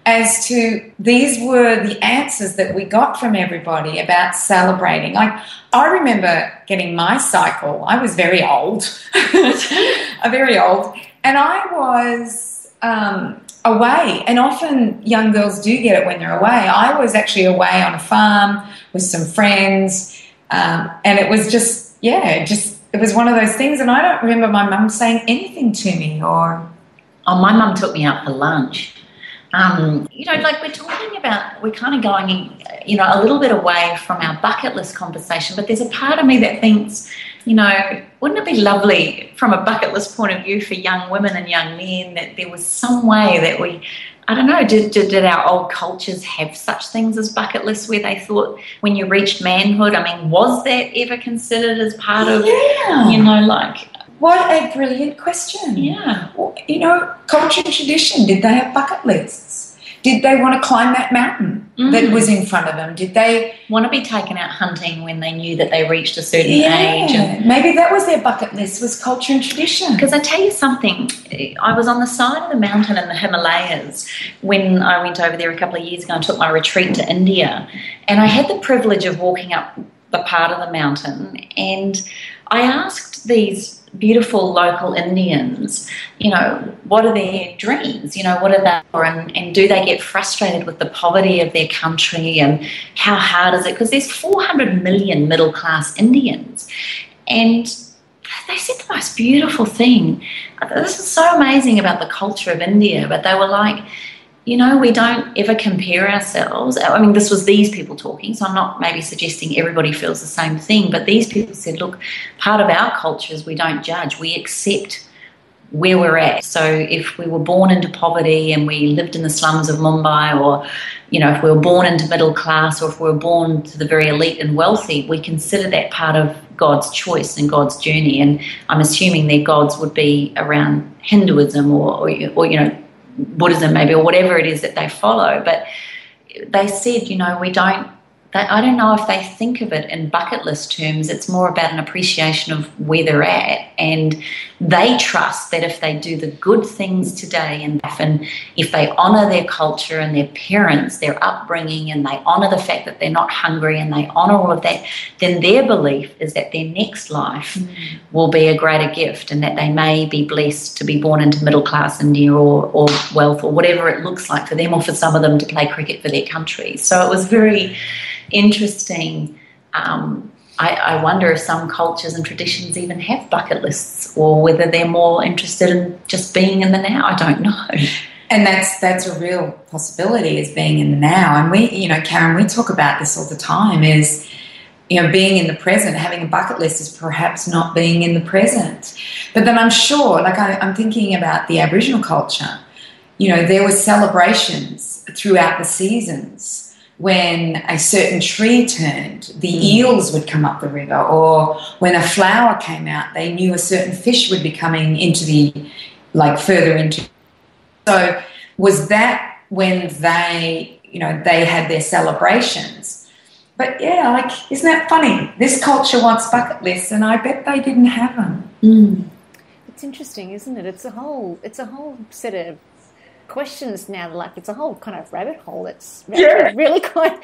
as to these were the answers that we got from everybody about celebrating. Like, I remember getting my cycle. I was very old, very old, and I was away, and often young girls do get it when they're away. I was actually away on a farm with some friends, and it was it was one of those things, and I don't remember my mum saying anything to me or... Oh, my mum took me out for lunch. We're talking about, we're kind of going, a little bit away from our bucket list conversation, but there's a part of me that thinks, wouldn't it be lovely from a bucket list point of view for young women and young men that there was some way that we... I don't know, did our old cultures have such things as bucket lists where they thought when you reached manhood, was that ever considered as part of, What a brilliant question. Yeah. Culture and tradition, did they have bucket lists? Did they want to climb that mountain that was in front of them? Did they want to be taken out hunting when they knew that they reached a certain age? And maybe that was their bucket list, was culture and tradition. Because I tell you something, I was on the side of the mountain in the Himalayas when I went over there a couple of years ago and took my retreat to India, and I had the privilege of walking up the part of the mountain, and I asked these beautiful local Indians, what are their dreams? What are they, and do they get frustrated with the poverty of their country, and how hard is it? Because there's 400 million middle-class Indians, and they said the most beautiful thing. This is so amazing about the culture of India, but they were like, we don't ever compare ourselves. This was these people talking, so I'm not maybe suggesting everybody feels the same thing, but these people said, look, part of our culture is we don't judge. We accept where we're at. So if we were born into poverty and we lived in the slums of Mumbai, or, if we were born into middle class, or if we were born to the very elite and wealthy, we consider that part of God's choice and God's journey. And I'm assuming their gods would be around Hinduism or Buddhism maybe, or whatever it is that they follow. But they said, I don't know if they think of it in bucket list terms. It's more about an appreciation of where they're at, and they trust that if they do the good things today, and if they honour their culture and their parents, their upbringing, and they honour the fact that they're not hungry, and they honour all of that, then their belief is that their next life will be a greater gift, and that they may be blessed to be born into middle class India or wealth, or whatever it looks like for them, or for some of them to play cricket for their country. So it was very interesting I wonder if some cultures and traditions even have bucket lists, or whether they're more interested in just being in the now. I don't know. And that's a real possibility, is being in the now. And we, Carren, we talk about this all the time, is, being in the present. Having a bucket list is perhaps not being in the present. But then I'm sure, like I'm thinking about the Aboriginal culture, there were celebrations throughout the seasons. When a certain tree turned, the eels would come up the river, or when a flower came out, they knew a certain fish would be coming into further into. So was that when they had their celebrations? But yeah, isn't that funny? This culture wants bucket lists, and I bet they didn't have them. Mm. It's interesting, isn't it? It's a whole set of questions now. It's a whole kind of rabbit hole. It's really quite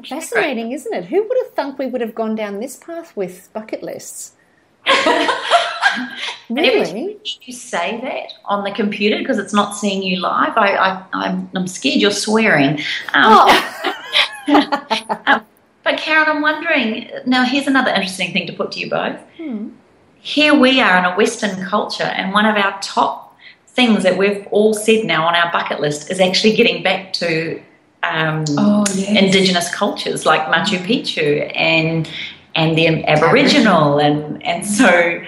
fascinating, isn't it? Who would have thunk we would have gone down this path with bucket lists? Really? You say that on the computer because it's not seeing you live. I'm scared you're swearing. But Carren, I'm wondering, now here's another interesting thing to put to you both. Here we are in a Western culture, and one of our top things that we've all said now on our bucket list is actually getting back to Indigenous cultures like Machu Picchu and the Aboriginal, and so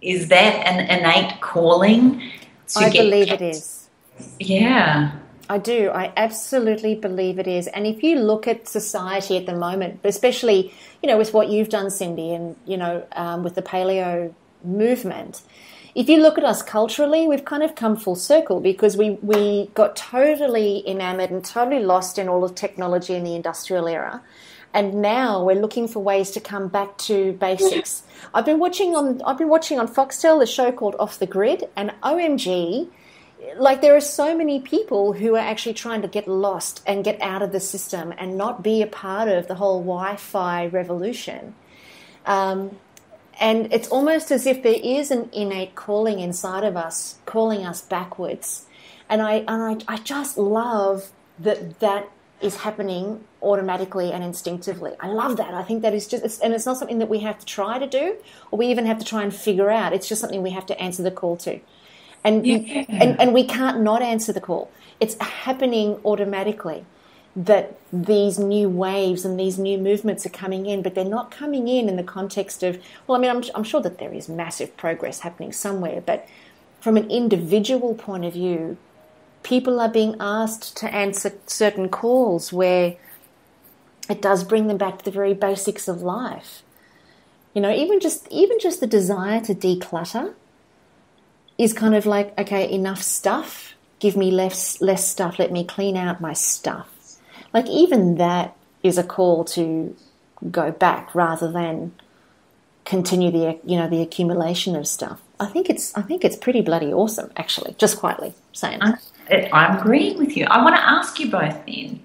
is that an innate calling? I believe it is. Yeah. I do. I absolutely believe it is. And if you look at society at the moment, especially, with what you've done, Cyndi, and, with the paleo movement, if you look at us culturally, we've kind of come full circle, because we got totally enamored and totally lost in all of technology in the industrial era. And now we're looking for ways to come back to basics. I've been watching on Foxtel a show called Off the Grid, and OMG, there are so many people who are actually trying to get lost and get out of the system and not be a part of the whole Wi-Fi revolution. And it's almost as if there is an innate calling inside of us, calling us backwards. And I just love that is happening automatically and instinctively. I love that. I think that is and it's not something that we have to try to do, or we even have to try and figure out. It's just something we have to answer the call to. And we can't not answer the call. It's happening automatically, that these new waves and these new movements are coming in, but they're not coming in the context of, I'm sure that there is massive progress happening somewhere, but from an individual point of view, people are being asked to answer certain calls where it does bring them back to the very basics of life. Even just the desire to declutter is kind of like, okay, enough stuff, give me less stuff, let me clean out my stuff. Even that is a call to go back rather than continue the accumulation of stuff. I think it's pretty bloody awesome, actually, just quietly saying. I'm agreeing with you. I want to ask you both then,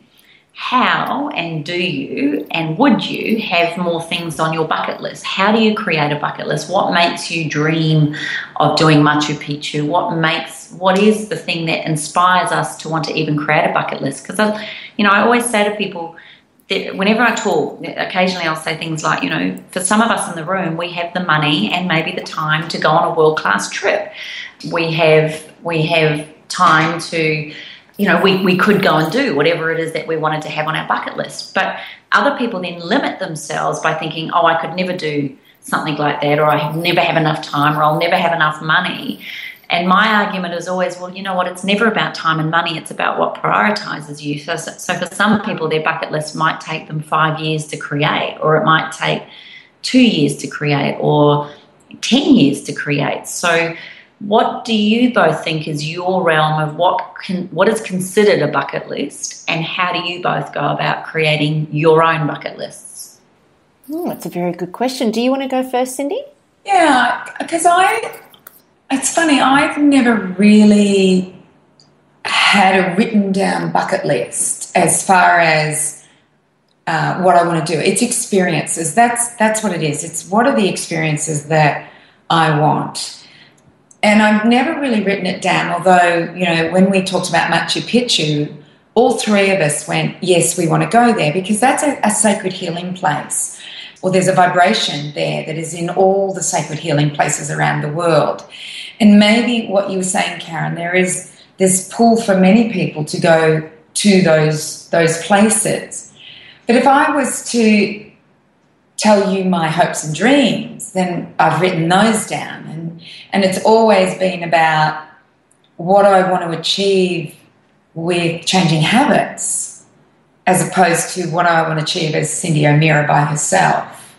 how and do you and would you have more things on your bucket list? How do you create a bucket list? What makes you dream of doing Machu Picchu? What is the thing that inspires us to want to even create a bucket list? Because I always say to people that whenever I talk, occasionally I'll say things like, for some of us in the room, we have the money and maybe the time to go on a world-class trip. We have time to, we could go and do whatever it is that we wanted to have on our bucket list. But other people then limit themselves by thinking, I could never do something like that, or I never have enough time, or I'll never have enough money. And my argument is always, well, you know what, it's never about time and money, it's about what prioritizes you. So for some people, their bucket list might take them 5 years to create, or it might take 2 years to create, or 10 years to create. So what do you both think is your realm of what is considered a bucket list, and how do you both go about creating your own bucket lists? That's a very good question. Do you want to go first, Cyndi? Yeah, because it's funny, I've never really had a written down bucket list as far as what I want to do. It's experiences. That's what it is. It's what are the experiences that I want. And I've never really written it down, although, when we talked about Machu Picchu, all three of us went, yes, we want to go there, because that's a sacred healing place. Or there's a vibration there that is in all the sacred healing places around the world. And maybe what you were saying, Carren, there is this pull for many people to go to those places. But if I was to tell you my hopes and dreams, then I've written those down. And it's always been about what I want to achieve with changing habits, as opposed to what I want to achieve as Cyndi O'Meara by herself.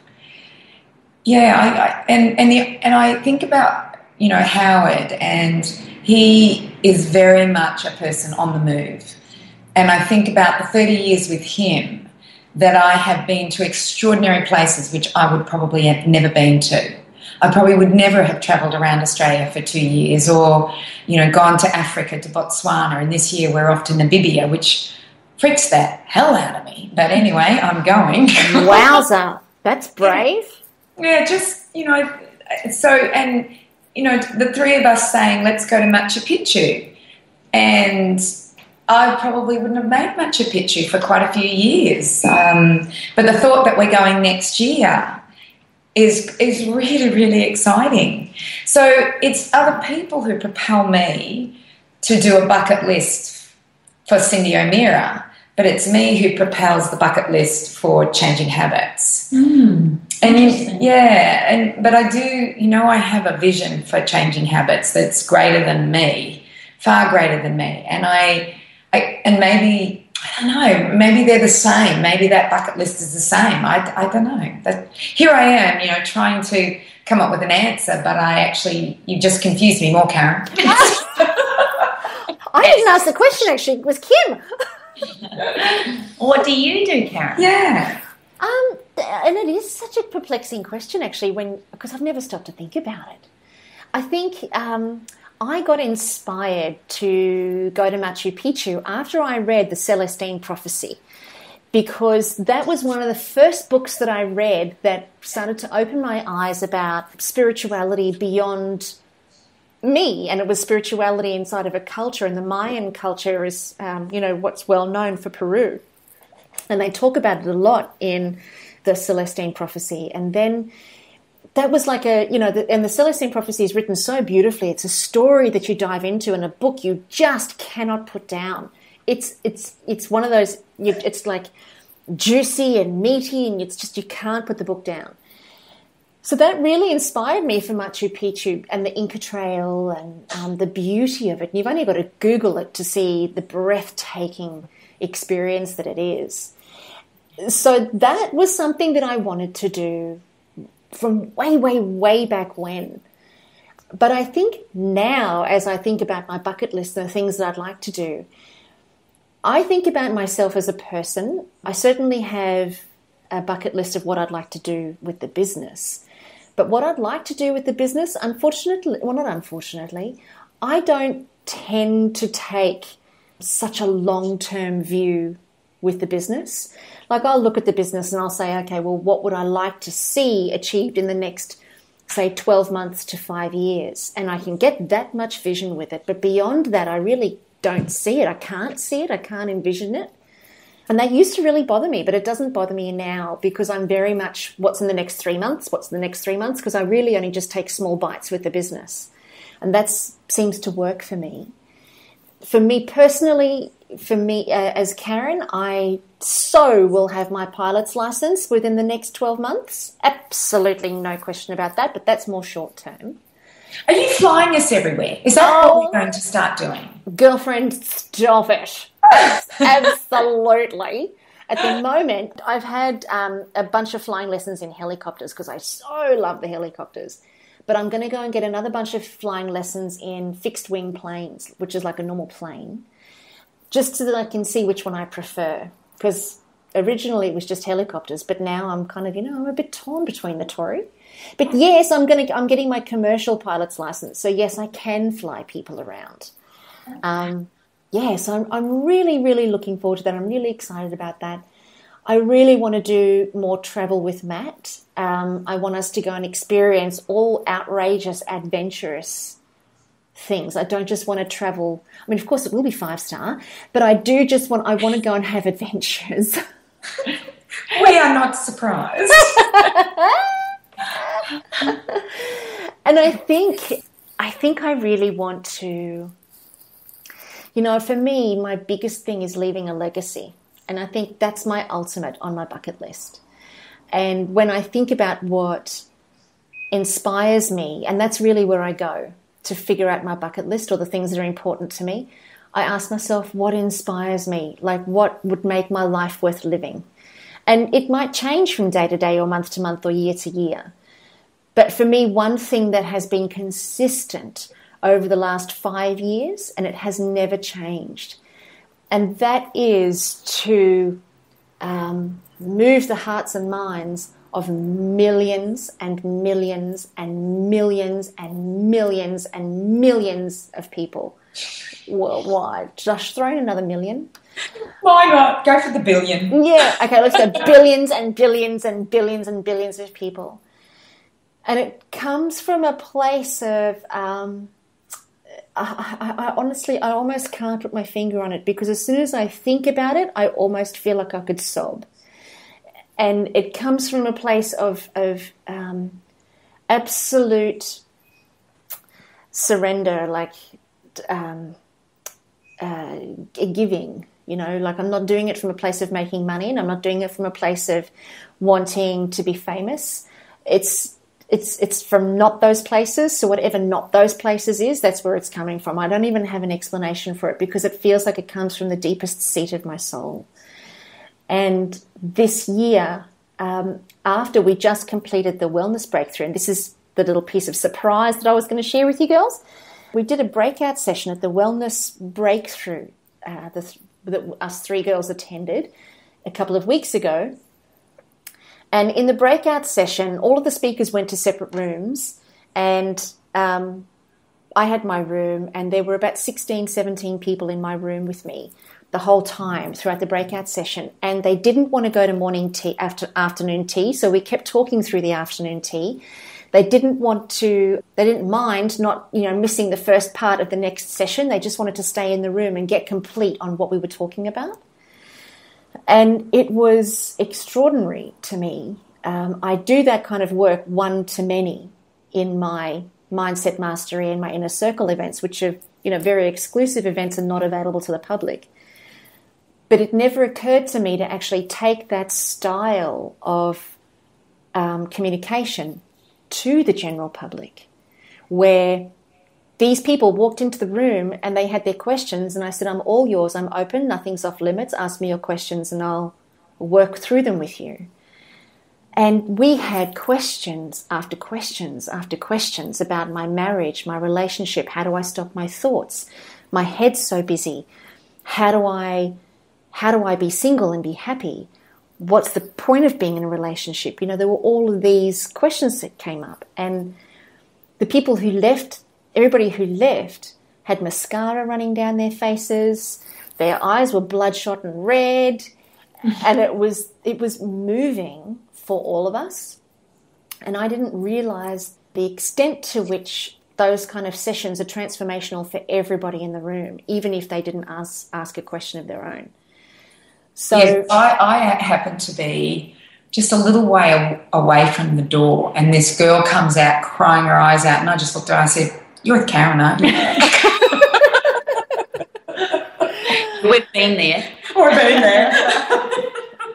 Yeah, and I think about, you know, Howard, and he is very much a person on the move. And I think about the 30 years with him that I have been to extraordinary places which I would probably have never been to. I probably would never have travelled around Australia for 2 years, or, you know, gone to Africa, to Botswana, and this year we're off to Namibia, which freaks the hell out of me. But anyway, I'm going. Wowza, that's brave. Yeah, just, you know, so, and, you know, the three of us saying, let's go to Machu Picchu. And I probably wouldn't have made Machu Picchu for quite a few years. But the thought that we're going next year is really, really exciting. So it's other people who propel me to do a bucket list for Cyndi O'Meara, but it's me who propels the bucket list for changing habits. But I do, you know, I have a vision for changing habits that's greater than me, far greater than me. And and maybe, I don't know, maybe they're the same. Maybe that bucket list is the same. I don't know. But here I am, you know, trying to come up with an answer, but you just confused me more, Carren. I didn't ask the question, actually. It was Kim. What do you do, Carren? Yeah. And it is such a perplexing question, actually, because I've never stopped to think about it. I think I got inspired to go to Machu Picchu after I read The Celestine Prophecy, because that was one of the first books that I read that started to open my eyes about spirituality beyond me, and it was spirituality inside of a culture, and the Mayan culture is, you know, what's well known for Peru. And they talk about it a lot in the Celestine Prophecy. And then that was like and the Celestine Prophecy is written so beautifully. It's a story that you dive into, and a book you just cannot put down. It's one of those, it's like juicy and meaty, and it's just, you can't put the book down. So that really inspired me for Machu Picchu and the Inca Trail and the beauty of it. And you've only got to Google it to see the breathtaking experience that it is. So that was something that I wanted to do from way, way, way back when. But I think now, as I think about my bucket list and the things that I'd like to do, I think about myself as a person. I certainly have a bucket list of what I'd like to do with the business. But what I'd like to do with the business, I don't tend to take such a long-term view with the business. Like, I'll look at the business and I'll say, okay, well, what would I like to see achieved in the next, say, 12 months to 5 years? And I can get that much vision with it. But beyond that, I really don't see it. I can't see it. I can't envision it. And that used to really bother me, but it doesn't bother me now, because I'm very much what's in the next 3 months, because I really only just take small bites with the business. And that seems to work for me. For me personally, as Carren, I will have my pilot's license within the next 12 months. Absolutely no question about that, but that's more short term. Are you flying us everywhere? Is that what we're going to start doing? Girlfriend, stop it. Absolutely. At the moment, I've had a bunch of flying lessons in helicopters because I so love the helicopters. But I'm going to go and get another bunch of flying lessons in fixed-wing planes, which is like a normal plane, just so that I can see which one I prefer. Because originally it was just helicopters, but now I'm kind of, I'm a bit torn between the two. But yes, I'm getting my commercial pilot's license. So yes, I can fly people around. Yes, I'm really, really looking forward to that. I'm really excited about that. I really want to do more travel with Matt. I want us to go and experience all outrageous, adventurous things. I don't just want to travel. I mean, of course, it will be 5-star, but I want to go and have adventures. We are not surprised. And I think I really want to, for me, my biggest thing is leaving a legacy. And I think that's my ultimate on my bucket list. And when I think about what inspires me, and that's really where I go to figure out my bucket list or the things that are important to me, I ask myself, what inspires me? Like, what would make my life worth living? And it might change from day to day or month to month or year to year. But for me, one thing that has been consistent over the last 5 years, and it has never changed, and that is to move the hearts and minds of millions and millions and millions and millions and millions of people worldwide. Just throw in another million. Why not? Go for the billion. Yeah, okay, let's go billions and billions and billions and billions of people. And it comes from a place of, I honestly, I almost can't put my finger on it, because as soon as I think about it, I almost feel like I could sob. And it comes from a place of absolute surrender, like giving. Like, I'm not doing it from a place of making money, and I'm not doing it from a place of wanting to be famous. It's from not those places. So whatever not those places is, that's where it's coming from. I don't even have an explanation for it, because it feels like it comes from the deepest seat of my soul. And this year, after we just completed the wellness breakthrough, and this is the little piece of surprise that I was going to share with you girls, we did a breakout session at the wellness breakthrough that us 3 girls attended a couple of weeks ago. And in the breakout session, all of the speakers went to separate rooms, and I had my room, and there were about 16, 17 people in my room with me the whole time throughout the breakout session. And they didn't want to go to morning tea, afternoon tea, so we kept talking through the afternoon tea. They didn't mind not, missing the first part of the next session. They just wanted to stay in the room and get complete on what we were talking about. And it was extraordinary to me. I do that kind of work one-to-many in my Mindset Mastery and my Inner Circle events, which are, very exclusive events and not available to the public. But it never occurred to me to actually take that style of communication to the general public, where these people walked into the room and they had their questions, and I said, I'm all yours, I'm open, nothing's off limits, ask me your questions and I'll work through them with you. And we had questions after questions after questions about my marriage, my relationship, how do I stop my thoughts, my head's so busy, how do I be single and be happy? What's the point of being in a relationship? There were all of these questions that came up. And the people who left, everybody who left, had mascara running down their faces. Their eyes were bloodshot and red. And it was moving for all of us. And I didn't realize the extent to which those kind of sessions are transformational for everybody in the room, even if they didn't ask a question of their own. So yes, I happened to be just a little way away from the door, and this girl comes out crying her eyes out, and I just looked at her and I said, "You're with Carren, aren't you?" We've been there. We've been there.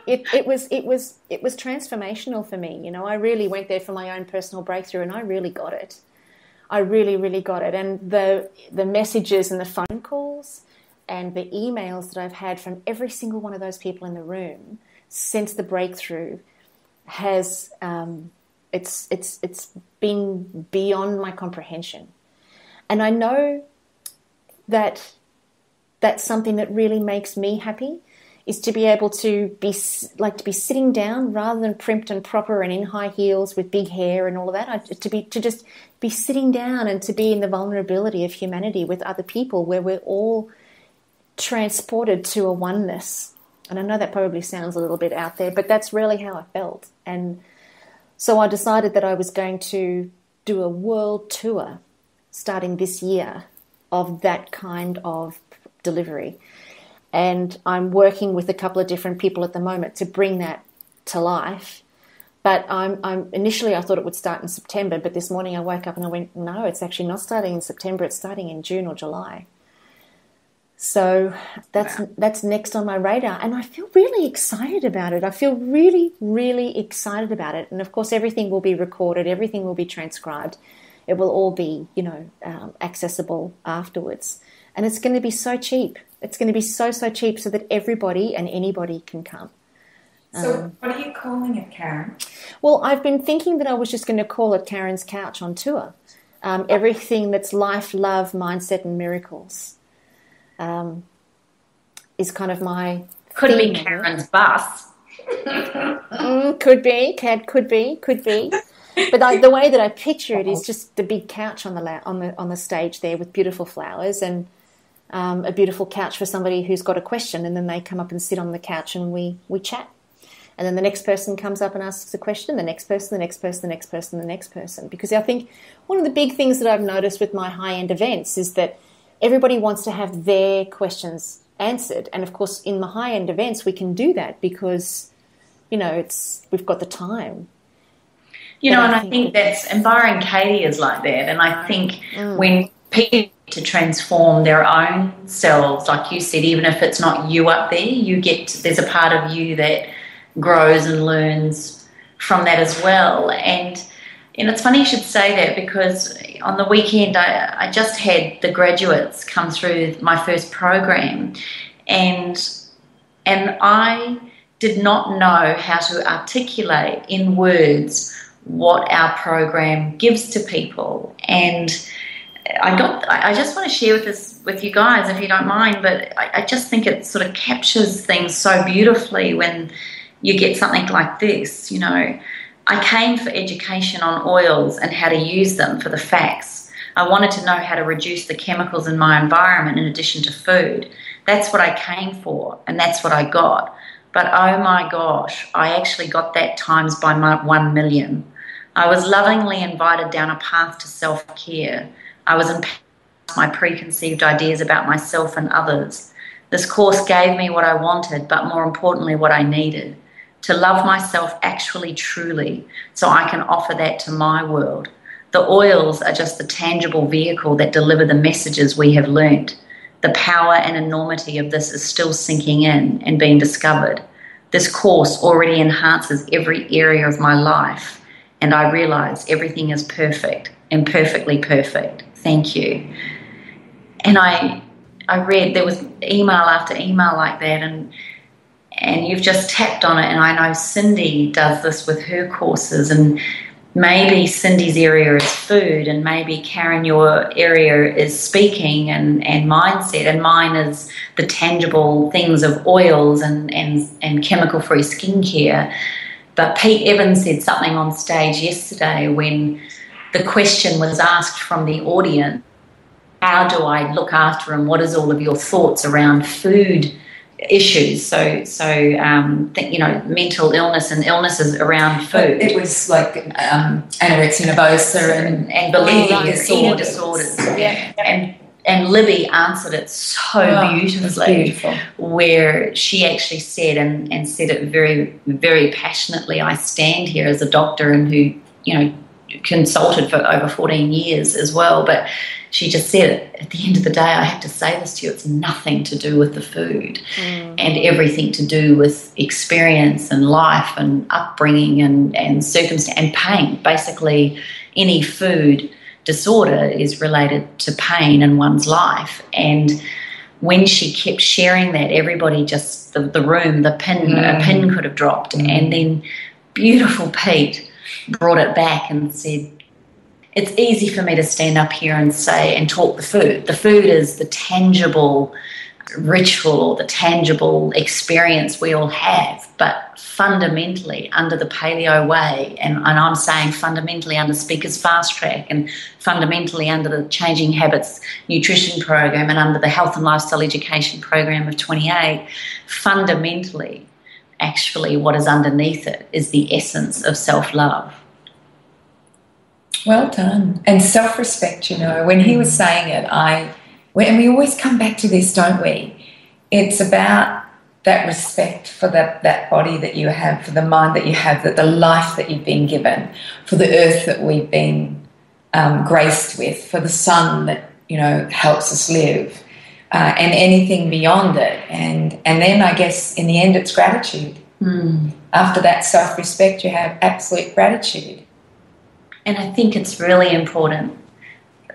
It was transformational for me. I really went there for my own personal breakthrough, and I really got it. I really, really got it. And the messages and the phone calls and the emails that I've had from every single one of those people in the room since the breakthrough has it's been beyond my comprehension. And I know that that's something that really makes me happy, is to be able to be sitting down rather than primped and proper and in high heels with big hair and all of that. To just be sitting down and to be in the vulnerability of humanity with other people, where we're all transported to a oneness. And I know that probably sounds a little bit out there, but that's really how I felt. And so I decided that I was going to do a world tour starting this year of that kind of delivery. And I'm working with a couple of different people at the moment to bring that to life. But initially I thought it would start in September, but this morning I woke up and I went, no, it's actually not starting in September, it's starting in June or July. So that's next on my radar, and I feel really excited about it. I feel really, really excited about it. And of course, everything will be recorded, everything will be transcribed. It will all be, accessible afterwards. And it's going to be so cheap. It's going to be so cheap so that everybody and anybody can come. So what are you calling it, Carren? Well, I've been thinking that I was just going to call it Carren's Couch on Tour. Everything that's life, love, mindset and miracles. Is kind of my could theme. Be Carren's bus. Could be. But the way that I picture it is just the big couch on the stage there with beautiful flowers and a beautiful couch for somebody who's got a question, and then they come up and sit on the couch and we chat. And then the next person comes up and asks a question, the next person, the next person, the next person, the next person. Because I think one of the big things that I've noticed with my high-end events is that everybody wants to have their questions answered. And, of course, in the high-end events, we can do that because, we've got the time. And I think and Byron Katie is like that. And I think when people to transform their own selves, like you said, even if it's not you up there, there's a part of you that grows and learns from that as well. And it's funny you should say that, because on the weekend I just had the graduates come through my first program, and I did not know how to articulate in words what our program gives to people. And I just want to share with you guys, if you don't mind, but I just think it sort of captures things so beautifully when you get something like this. I came for education on oils and how to use them for the facts. I wanted to know how to reduce the chemicals in my environment in addition to food. That's what I came for, and that's what I got. But oh my gosh, I actually got that times by 1 million. I was lovingly invited down a path to self-care. I was empowered by my preconceived ideas about myself and others. This course gave me what I wanted, but more importantly, what I needed. To love myself actually truly, so I can offer that to my world. The oils are just the tangible vehicle that deliver the messages we have learnt. The power and enormity of this is still sinking in and being discovered. This course already enhances every area of my life, and I realise everything is perfect and perfectly perfect. Thank you. And I read, there was email after email like that, and you've just tapped on it, and I know Cyndi does this with her courses, and maybe Cindy's area is food, and maybe Carren, your area is speaking and mindset, and mine is the tangible things of oils and chemical-free skincare. But Pete Evans said something on stage yesterday when the question was asked from the audience, how do I look after and what is all of your thoughts around food issues? So mental illness and illnesses around food. It was like anorexia nervosa and eating disorders. Yeah. And Libby answered it so beautifully, where she actually said and said it very, very passionately. I stand here as a doctor and who consulted for over 14 years as well, but she just said, at the end of the day, I have to say this to you, it's nothing to do with the food and everything to do with experience and life and upbringing and circumstance and pain. Basically, any food disorder is related to pain in one's life. And when she kept sharing that, everybody just, the room, a pin could have dropped. And then beautiful Pete brought it back and said, it's easy for me to stand up here and say and talk the food. The food is the tangible ritual or the tangible experience we all have, but fundamentally under the paleo way, and I'm saying fundamentally under Speaker's Fast Track and fundamentally under the Changing Habits Nutrition Program and under the Health and Lifestyle Education Program of 28, fundamentally, actually what is underneath it is the essence of self-love. Well done. And self-respect, when he was saying it, and we always come back to this, don't we? It's about that respect for that body that you have, for the mind that you have, that the life that you've been given, for the earth that we've been graced with, for the sun that, helps us live, and anything beyond it. And then I guess in the end it's gratitude. After that self-respect, you have absolute gratitude. And I think it's really important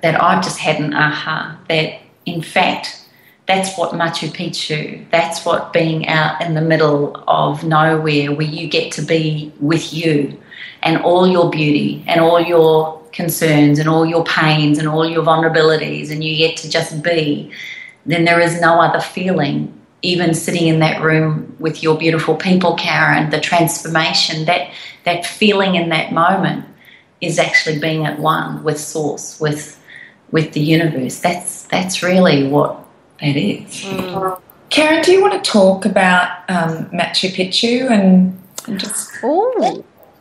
that I've just had an aha that, in fact, that's what Machu Picchu, that's what being out in the middle of nowhere where you get to be with you and all your beauty and all your concerns and all your pains and all your vulnerabilities, and you get to just be, then there is no other feeling. Even sitting in that room with your beautiful people, Carren, the transformation, that feeling in that moment is actually being at one with Source, with the universe. That's really what that is. Carren, do you want to talk about Machu Picchu and just...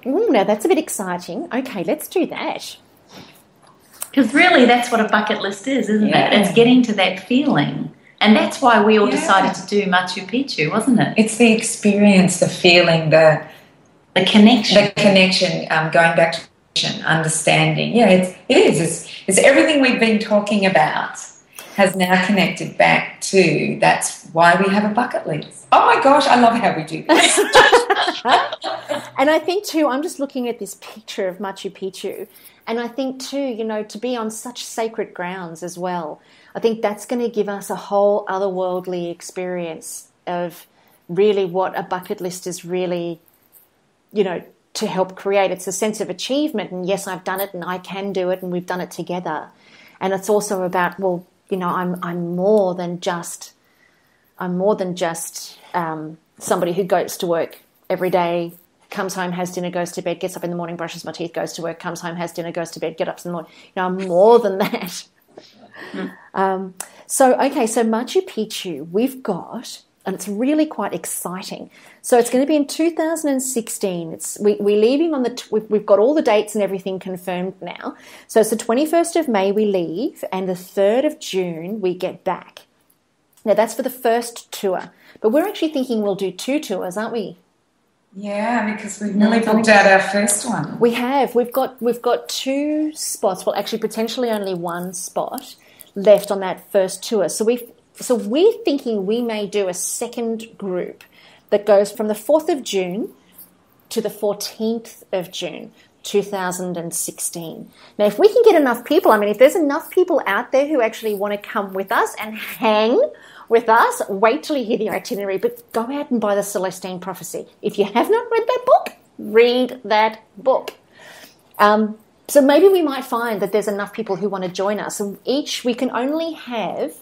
Now that's a bit exciting. Okay, let's do that. Because really that's what a bucket list is, isn't it? It's getting to that feeling. And that's why we all decided to do Machu Picchu, wasn't it? It's the experience, the feeling, the connection. The connection, going back to understanding. Yeah, it is. It's everything we've been talking about has now connected back to, that's why we have a bucket list. Oh my gosh, I love how we do this. And I think too, I'm just looking at this picture of Machu Picchu, and I think too, to be on such sacred grounds as well, I think that's going to give us a whole otherworldly experience of really what a bucket list is really, to help create. It's a sense of achievement, and yes, I've done it and I can do it and we've done it together. And it's also about, I'm more than just somebody who goes to work every day, comes home, has dinner, goes to bed, gets up in the morning, brushes my teeth, goes to work, comes home, has dinner, goes to bed, gets up in the morning. I'm more than that. So Machu Picchu we've got, and it's really quite exciting. So it's going to be in 2016. We're leaving on we've got all the dates and everything confirmed now. So it's the 21st of May we leave, and the 3rd of June we get back. Now that's for the first tour, but we're actually thinking we'll do 2 tours, aren't we? Yeah, because we've nearly booked out our first one. We have. We've got 2 spots. Well, actually, potentially only 1 spot left on that first tour. So we're thinking we may do a second group that goes from the 4th of June to the 14th of June, 2016. Now, if we can get enough people, if there's enough people out there who actually want to come with us and hang with us, wait till you hear the itinerary, but go out and buy the Celestine Prophecy. If you have not read that book, read that book. So maybe we might find that there's enough people who want to join us. And we can only have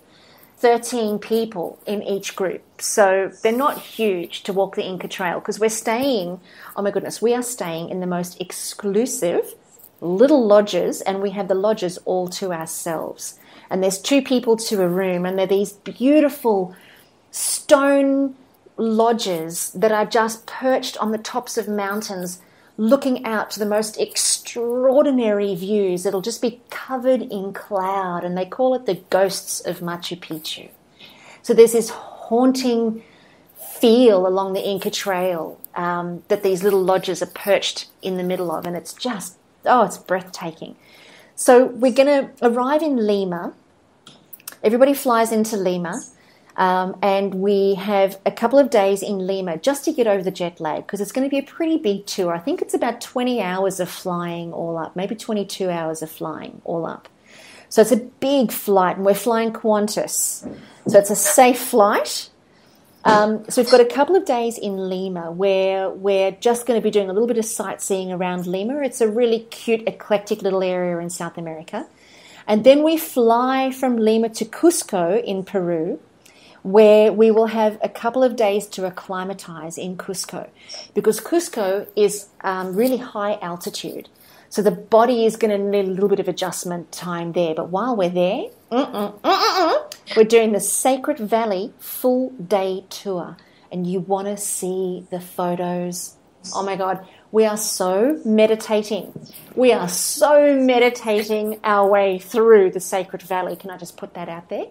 13 people in each group. So they're not huge to walk the Inca Trail, because we are staying in the most exclusive little lodges, and we have the lodges all to ourselves. And there's 2 people to a room, and they're these beautiful stone lodges that are just perched on the tops of mountains, looking out to the most extraordinary views. It'll just be covered in cloud, and they call it the ghosts of Machu Picchu. So there's this haunting feel along the Inca Trail that these little lodges are perched in the middle of, and it's just, it's breathtaking. So we're going to arrive in Lima. Everybody flies into Lima, and we have a couple of days in Lima just to get over the jet lag, because it's going to be a pretty big tour. I think it's about 20 hours of flying all up, maybe 22 hours of flying all up. So it's a big flight, and we're flying Qantas. So it's a safe flight. So we've got a couple of days in Lima where we're just going to be doing a little bit of sightseeing around Lima. It's a really cute, eclectic little area in South America. And then we fly from Lima to Cusco in Peru, where we will have a couple of days to acclimatize in Cusco, because Cusco is really high altitude. So the body is going to need a little bit of adjustment time there. But while we're there, we're doing the Sacred Valley full day tour. And you want to see the photos Oh my God. We are so meditating. We are so meditating our way through the Sacred Valley. Can I just put that out there?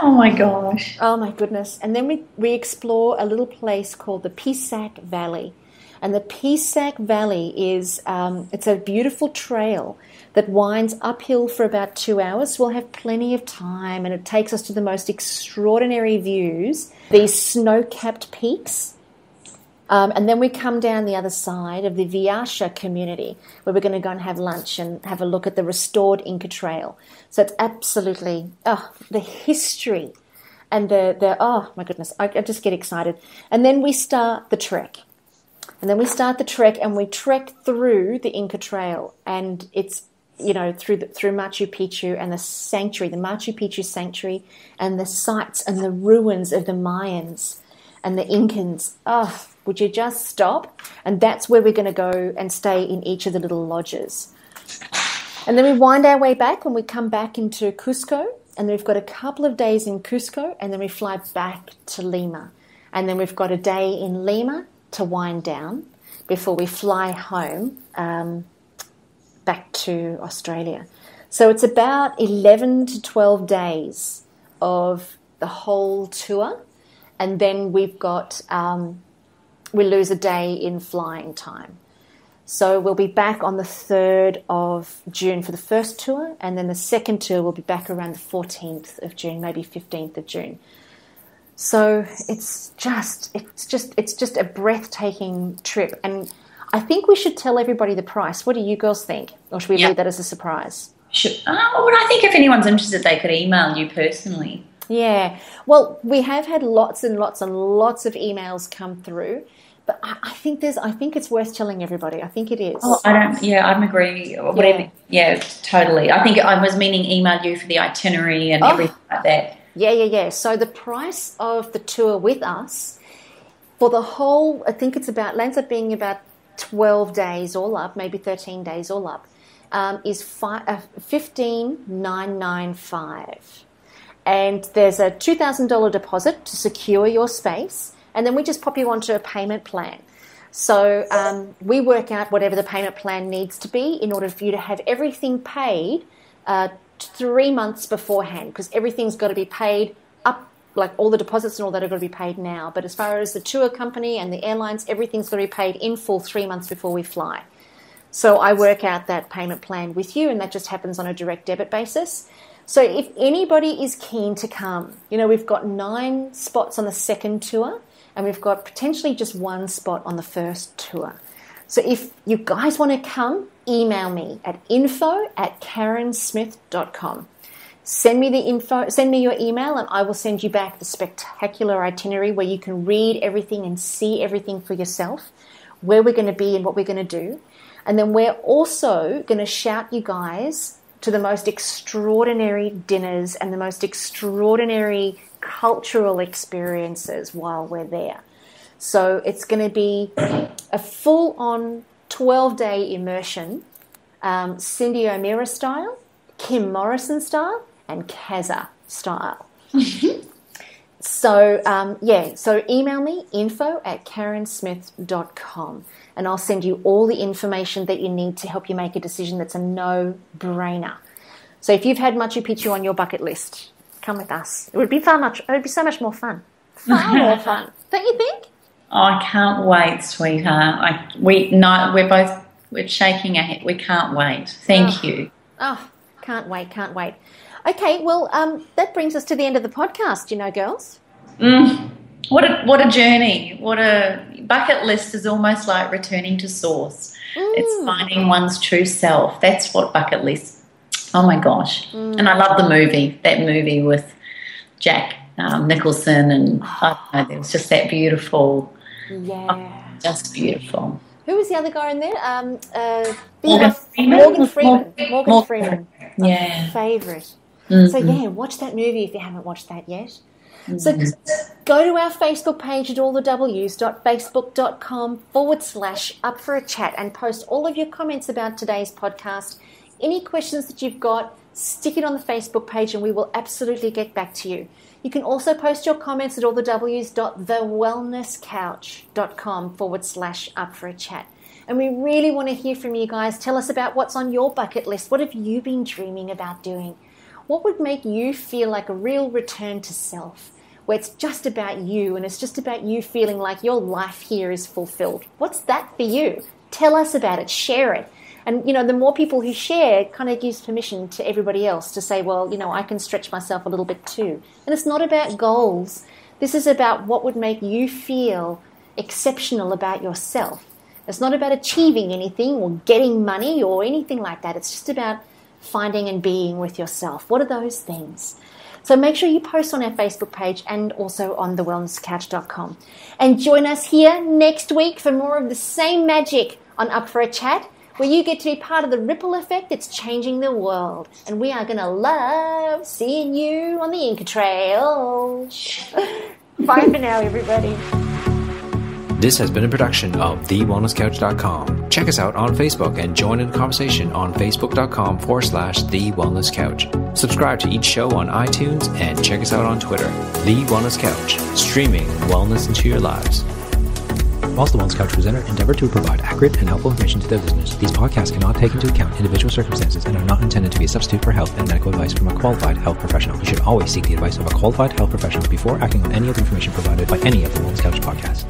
Oh my gosh. Oh my goodness. And then we explore a little place called the Pisac Valley. And the Pisac Valley is, it's a beautiful trail that winds uphill for about 2 hours. We'll have plenty of time, and it takes us to the most extraordinary views, these snow-capped peaks. And then we come down the other side of the Viasha community, where we're going to go and have lunch and have a look at the restored Inca Trail. So it's absolutely, the history and oh my goodness, I just get excited. And then we start the trek. And we trek through the Inca Trail, and it's, through Machu Picchu and the Machu Picchu sanctuary, and the sites and the ruins of the Mayans and the Incans. Oh, would you just stop? And that's where we're going to go and stay in each of the little lodges. And then we wind our way back, and we come back into Cusco, and then we've got a couple of days in Cusco, and then we fly back to Lima. And then we've got a day in Lima to wind down before we fly home back to Australia. So it's about 11 to 12 days of the whole tour, and then we've got we lose a day in flying time. So we'll be back on the 3rd of June for the first tour, and then the second tour will be back around the 14th of June, maybe 15th of June. So it's just a breathtaking trip, and I think we should tell everybody the price. What do you girls think, or should we leave that as a surprise? Well, I think if anyone's interested, they could email you personally. Yeah, well, we have had lots and lots and lots of emails come through, but I think it's worth telling everybody. I think it is. Oh, I'm agree. Whatever. Yeah, totally. I think I was meaning email you for the itinerary and everything like that. Yeah. So the price of the tour with us for the whole, I think lands up being about 12 days all up, maybe 13 days all up, is $15,995. And there's a $2,000 deposit to secure your space, and then we just pop you onto a payment plan. So we work out whatever the payment plan needs to be in order for you to have everything paid 3 months beforehand, because everything's got to be paid up, like all the deposits and all that are going to be paid now. But as far as the tour company and the airlines, everything's going to be paid in full 3 months before we fly. So I work out that payment plan with you, and that just happens on a direct debit basis. So if anybody is keen to come, we've got 9 spots on the second tour, and we've got potentially just 1 spot on the first tour. So if you guys want to come, email me at info@carrensmith.com. Send me your email, and I will send you back the spectacular itinerary where you can read everything and see everything for yourself, where we're going to be and what we're going to do. And then we're also going to shout you guys to the most extraordinary dinners and the most extraordinary cultural experiences while we're there. So it's going to be a full-on 12-day immersion, Cyndi O'Meara style, Kim Morrison style, and Kazza style. So email me, info@carrensmith.com, and I'll send you all the information that you need to help you make a decision that's a no-brainer. So if you've had Machu Picchu on your bucket list, come with us. It would be so much more fun. Far more fun. Don't you think? Oh, I can't wait, sweetheart. We're shaking our head. We can't wait. Thank you. Oh, can't wait. Okay, well, that brings us to the end of the podcast, girls. What a journey. What a bucket list is almost like returning to source. It's finding one's true self. That's what bucket list. Oh my gosh. And I love that movie with Jack Nicholson, and I don't know, there was just that beautiful. Yeah. Just beautiful. Who was the other guy in there? Morgan Freeman. Morgan Freeman. Yeah. Favourite. Mm-hmm. So, watch that movie if you haven't watched that yet. Mm-hmm. So, go to our Facebook page at allthews.facebook.com/up for a chat and post all of your comments about today's podcast any questions that you've got, stick it on the Facebook page and we will absolutely get back to you. You can also post your comments at allthews.thewellnesscouch.com/up-for-a-chat. And we really want to hear from you guys. Tell us about what's on your bucket list. What have you been dreaming about doing? What would make you feel like a real return to self, where it's just about you and it's just about you feeling like your life here is fulfilled? What's that for you? Tell us about it. Share it. And, the more people who share, it kind of gives permission to everybody else to say, well, I can stretch myself a little bit too. And it's not about goals. This is about what would make you feel exceptional about yourself. It's not about achieving anything or getting money or anything like that. It's just about finding and being with yourself. What are those things? So make sure you post on our Facebook page and also on thewellnesscouch.com. And join us here next week for more of the same magic on Up for a Chat, where you get to be part of the ripple effect that's changing the world. And we are going to love seeing you on the Inca Trail. Bye for now, everybody. This has been a production of TheWellnessCouch.com. Check us out on Facebook and join in the conversation on Facebook.com/TheWellnessCouch. Subscribe to each show on iTunes and check us out on Twitter. The Wellness Couch, streaming wellness into your lives. Whilst the Wellness Couch presenter endeavor to provide accurate and helpful information to their listeners, these podcasts cannot take into account individual circumstances and are not intended to be a substitute for health and medical advice from a qualified health professional. You should always seek the advice of a qualified health professional before acting on any of the information provided by any of the Wellness Couch podcasts.